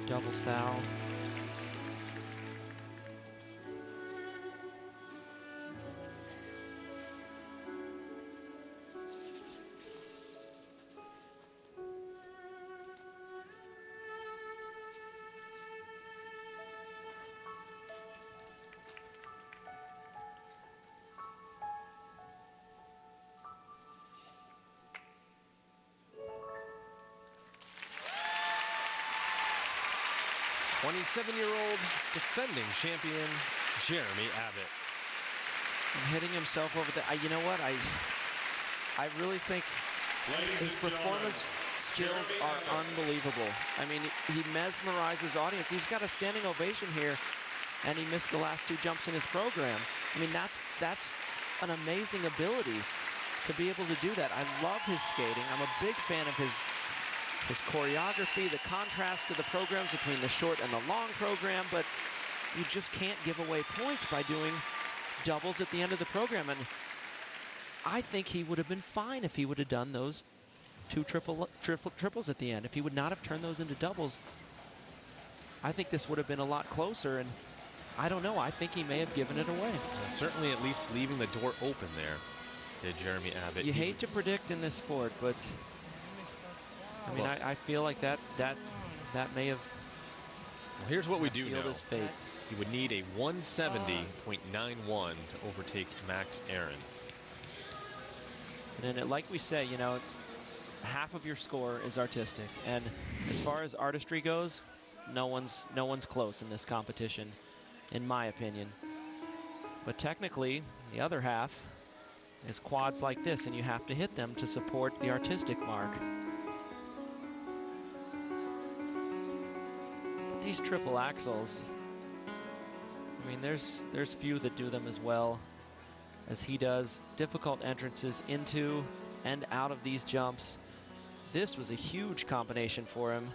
Double sow.
'27-year-old defending champion Jeremy Abbott.
And hitting himself over the, you know what, I really think his performance skills are unbelievable. I mean, he mesmerizes audience. He's got a standing ovation here, and he missed the last two jumps in his program. I mean, that's an amazing ability to be able to do that. I love his skating. I'm a big fan of his choreography, the contrast to the programs between the short and the long program, but you just can't give away points by doing doubles at the end of the program. And I think he would have been fine if he would have done those two triples at the end. If he would not have turned those into doubles, I think this would have been a lot closer. And I don't know, I think he may have given it away.
Certainly at least leaving the door open there, did Jeremy Abbott.
You hate to predict in this sport, but I mean, I feel like that may have.
Well, here's what we do know.
His fate.
He would need a 170.91 to overtake Max Aaron.
And then, like we say, you know, half of your score is artistic, and as far as artistry goes, no one's close in this competition, in my opinion. But technically, the other half is quads like this, and you have to hit them to support the artistic mark. These triple axels, I mean, there's few that do them as well as he does. Difficult entrances into and out of these jumps. This was a huge combination for him.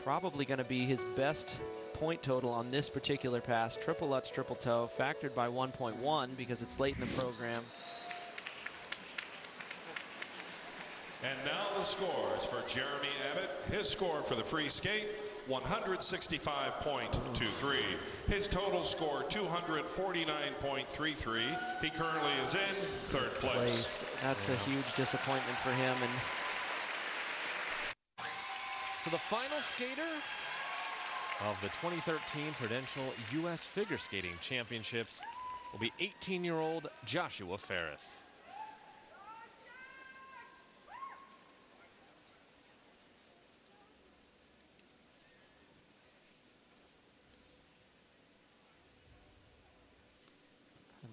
probably going to be his best point total on this particular pass. Triple Lutz, triple toe, factored by 1.1 because it's late in the program.
And now the scores for Jeremy Abbott. His score for the free skate, 165.23. His total score, 249.33. He currently is in third place.
That's a huge disappointment for him. And
so the final skater of the 2013 Prudential U.S. Figure Skating Championships will be 18-year-old Joshua Farris.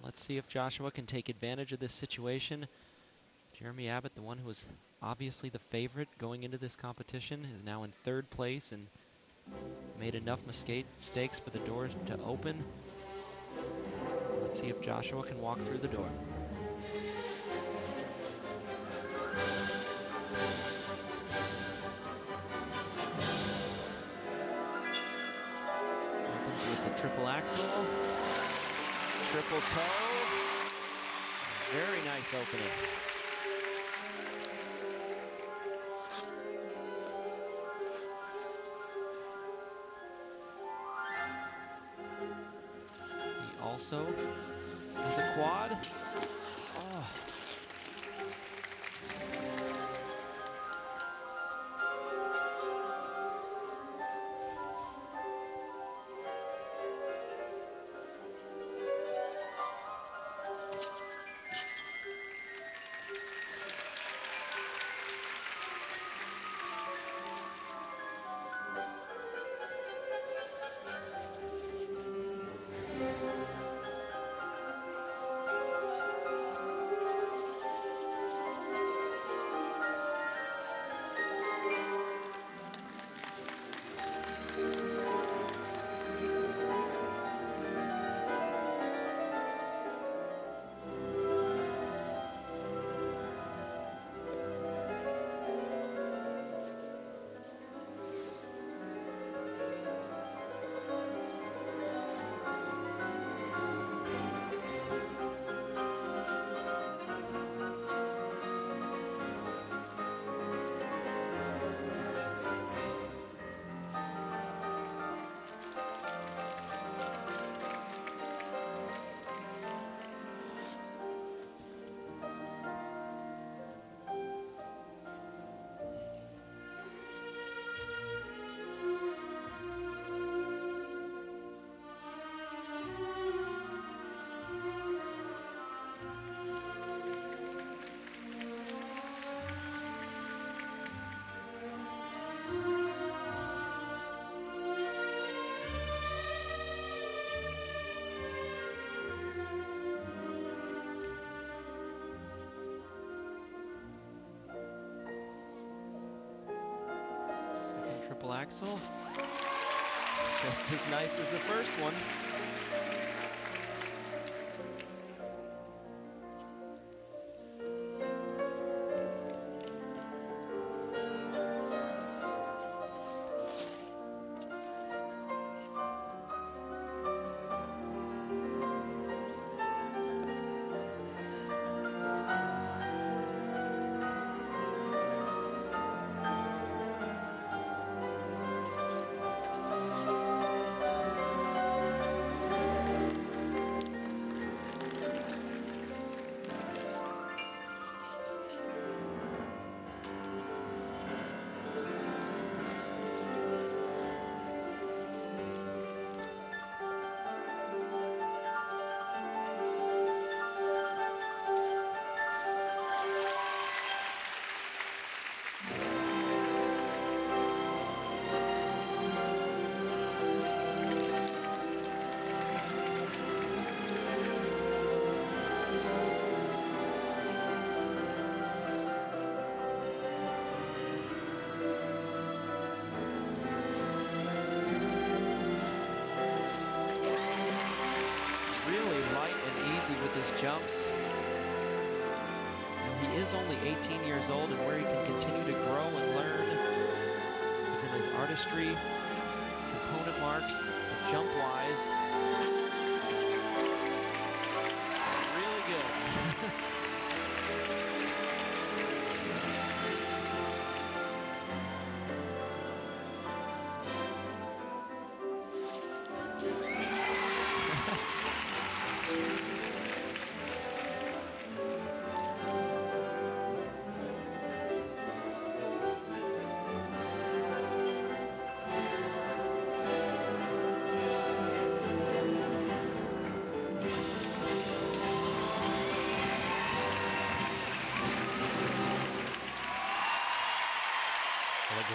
Let's see if Joshua can take advantage of this situation. Jeremy Abbott, the one who was obviously the favorite going into this competition, is now in third place and made enough mistakes for the doors to open. Let's see if Joshua can walk through the door. Opens with the triple axel. Triple toe. Very nice opening. He also has a quad. Oh. Triple axel. Just as nice as the first one. With his jumps. He is only 18 years old, and where he can continue to grow and learn is in his artistry, his component marks, jump-wise. Really good.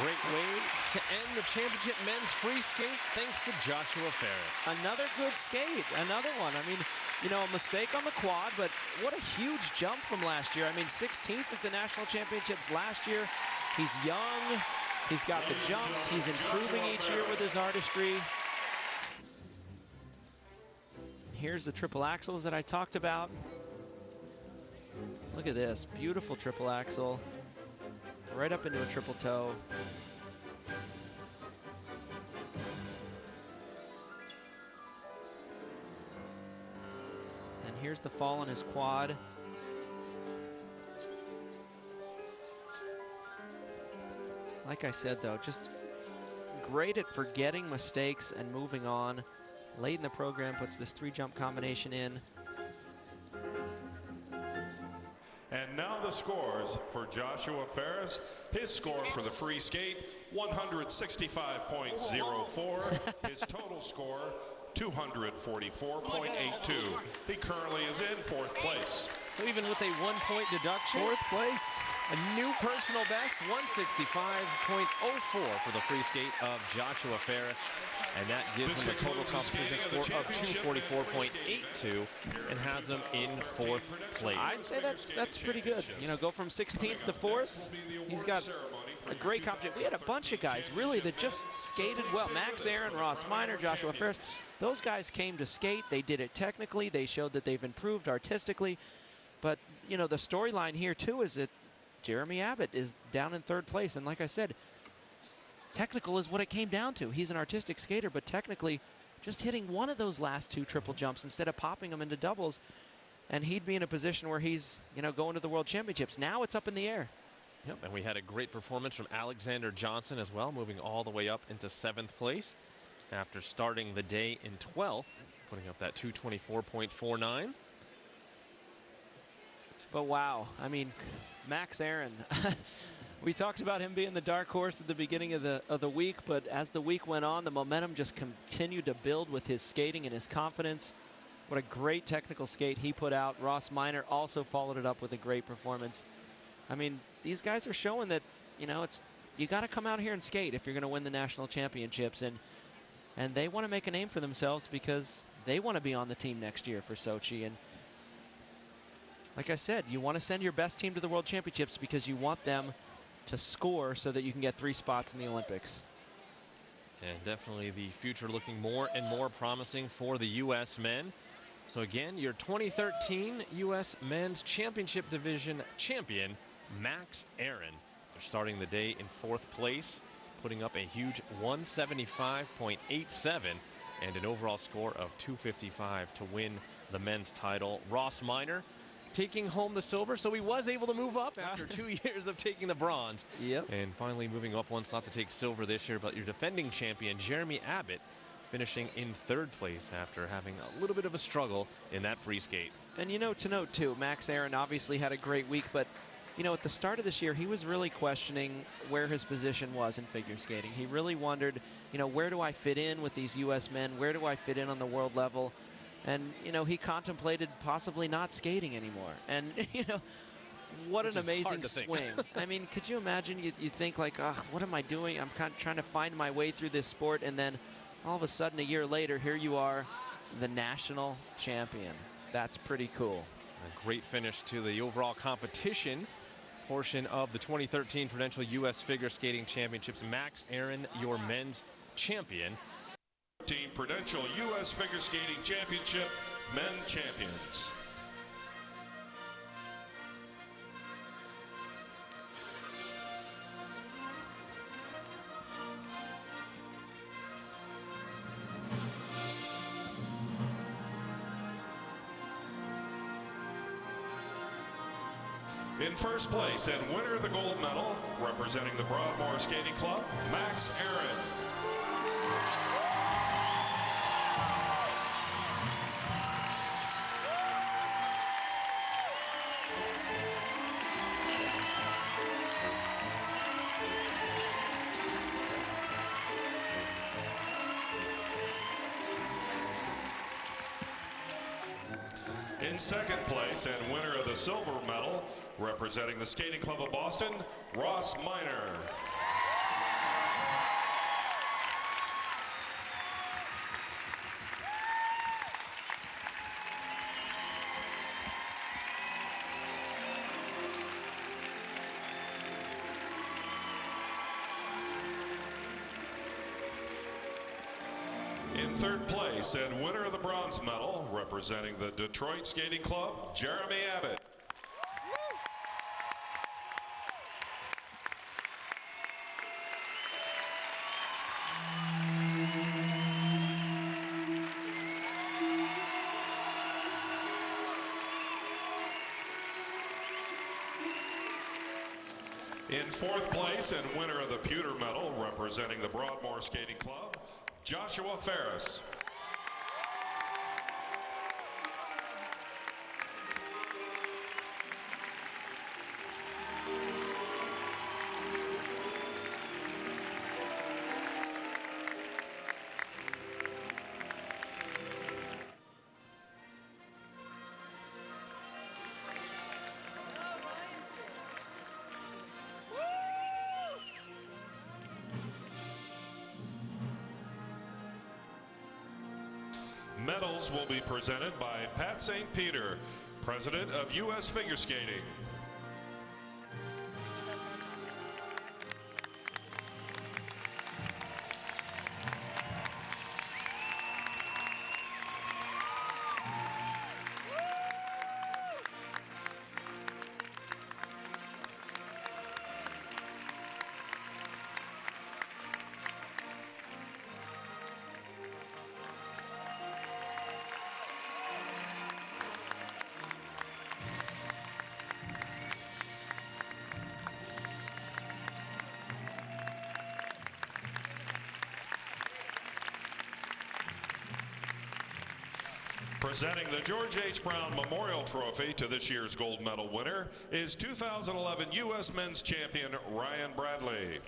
Great way to end the championship men's free skate, thanks to Joshua Farris.
Another good skate, another one. I mean, you know, a mistake on the quad, but what a huge jump from last year. I mean, 16th at the national championships last year. He's young, he's got the jumps, he's improving each year with his artistry. Here's the triple axels that I talked about. Look at this, beautiful triple axel. Right up into a triple toe. And here's the fall on his quad. Like I said, though, just great at forgetting mistakes and moving on. Late in the program, puts this 3-jump combination in.
And now the scores for Joshua Farris. His score for the free skate, 165.04. His total score, 244.82. He currently is in 4th place.
So even with a 1-point deduction,
4th place.
A new personal best, 165.04 for the free skate of Joshua Farris. And that gives him a total competition score of 244.82 and has him in 4th place.
I'd say that's pretty good. You know, go from 16th to 4th. He's got a great competition. We had a bunch of guys, really, that just skated well. Max Aaron, Ross Minor, Joshua Farris. Those guys came to skate. They did it technically. They showed that they've improved artistically. But, you know, the storyline here, too, is that Jeremy Abbott is down in 3rd place. And like I said, technical is what it came down to. He's an artistic skater, but technically just hitting one of those last 2 triple jumps instead of popping them into doubles, and he'd be in a position where he's, you know, going to the World Championships. Now it's up in the air.
Yep, and we had a great performance from Alexander Johnson as well, moving all the way up into 7th place after starting the day in 12th, putting up that 224.49.
But wow, I mean, Max Aaron. We talked about him being the dark horse at the beginning of the week, but as the week went on, the momentum just continued to build with his skating and his confidence. What a great technical skate he put out. Ross Minor also followed it up with a great performance. I mean, these guys are showing that, you know, you got to come out here and skate if you're going to win the national championships, and they want to make a name for themselves because they want to be on the team next year for Sochi. And like I said, you want to send your best team to the World Championships because you want them to score so that you can get 3 spots in the Olympics.
And definitely the future looking more and more promising for the U.S. men. So again, your 2013 U.S. Men's Championship Division champion, Max Aaron. They're starting the day in 4th place, putting up a huge 175.87 and an overall score of 255 to win the men's title. Ross Minor taking home the silver, so he was able to move up after 2 years of taking the bronze.
Yep.
And finally moving up one slot to take silver this year, but your defending champion, Jeremy Abbott, finishing in 3rd place after having a little bit of a struggle in that free skate.
And you know, to note too, Max Aaron obviously had a great week, but you know, at the start of this year, he was really questioning where his position was in figure skating. He really wondered, you know, where do I fit in with these U.S. men? Where do I fit in on the world level? And, you know, he contemplated possibly not skating anymore. And, you know, what an amazing swing. I mean, could you imagine, you think like, oh, what am I doing? I'm kind of trying to find my way through this sport. And then all of a sudden, a year later, here you are, the national champion. That's pretty cool.
A great finish to the overall competition portion of the 2013 Prudential U.S. Figure Skating Championships. Max Aaron, your men's champion.
Team Prudential U.S. Figure Skating Championship, men champions. In first place and winner of the gold medal, representing the Broadmoor Skating Club, Max Aaron. In second place and winner of the silver medal, representing the Skating Club of Boston, Ross Miner. In third place and winner of the bronze medal, representing the Detroit Skating Club, Jeremy Abbott. In fourth place and winner of the pewter medal, representing the Broadmoor Skating Club, Joshua Farris. Medals will be presented by Pat St. Peter, President of U.S. Figure Skating. Presenting the George H. Brown Memorial Trophy to this year's gold medal winner is 2011 U.S. Men's Champion Ryan Bradley.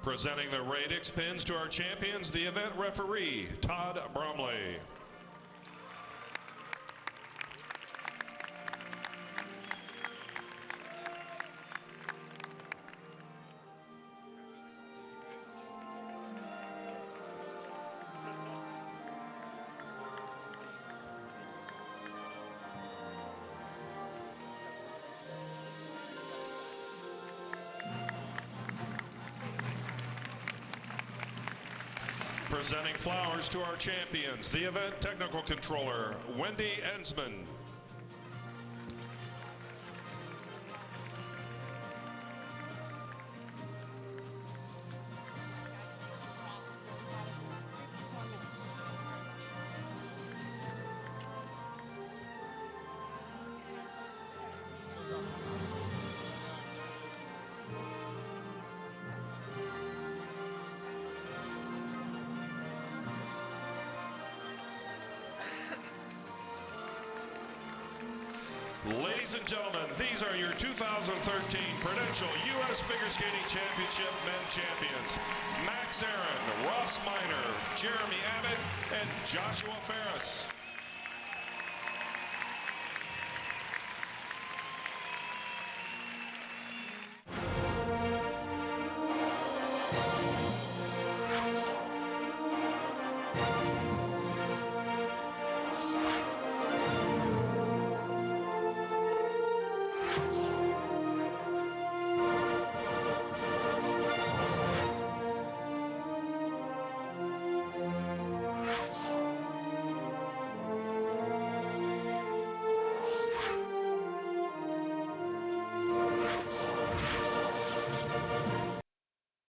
Presenting the Radix pins to our champions, the event referee, Todd Bromley. Presenting flowers to our champions, the event technical controller, Wendy Ensman. Ladies and gentlemen, these are your 2013 Prudential U.S. Figure Skating Championship Men Champions. Max Aaron, Ross Miner, Jeremy Abbott, and Joshua Farris.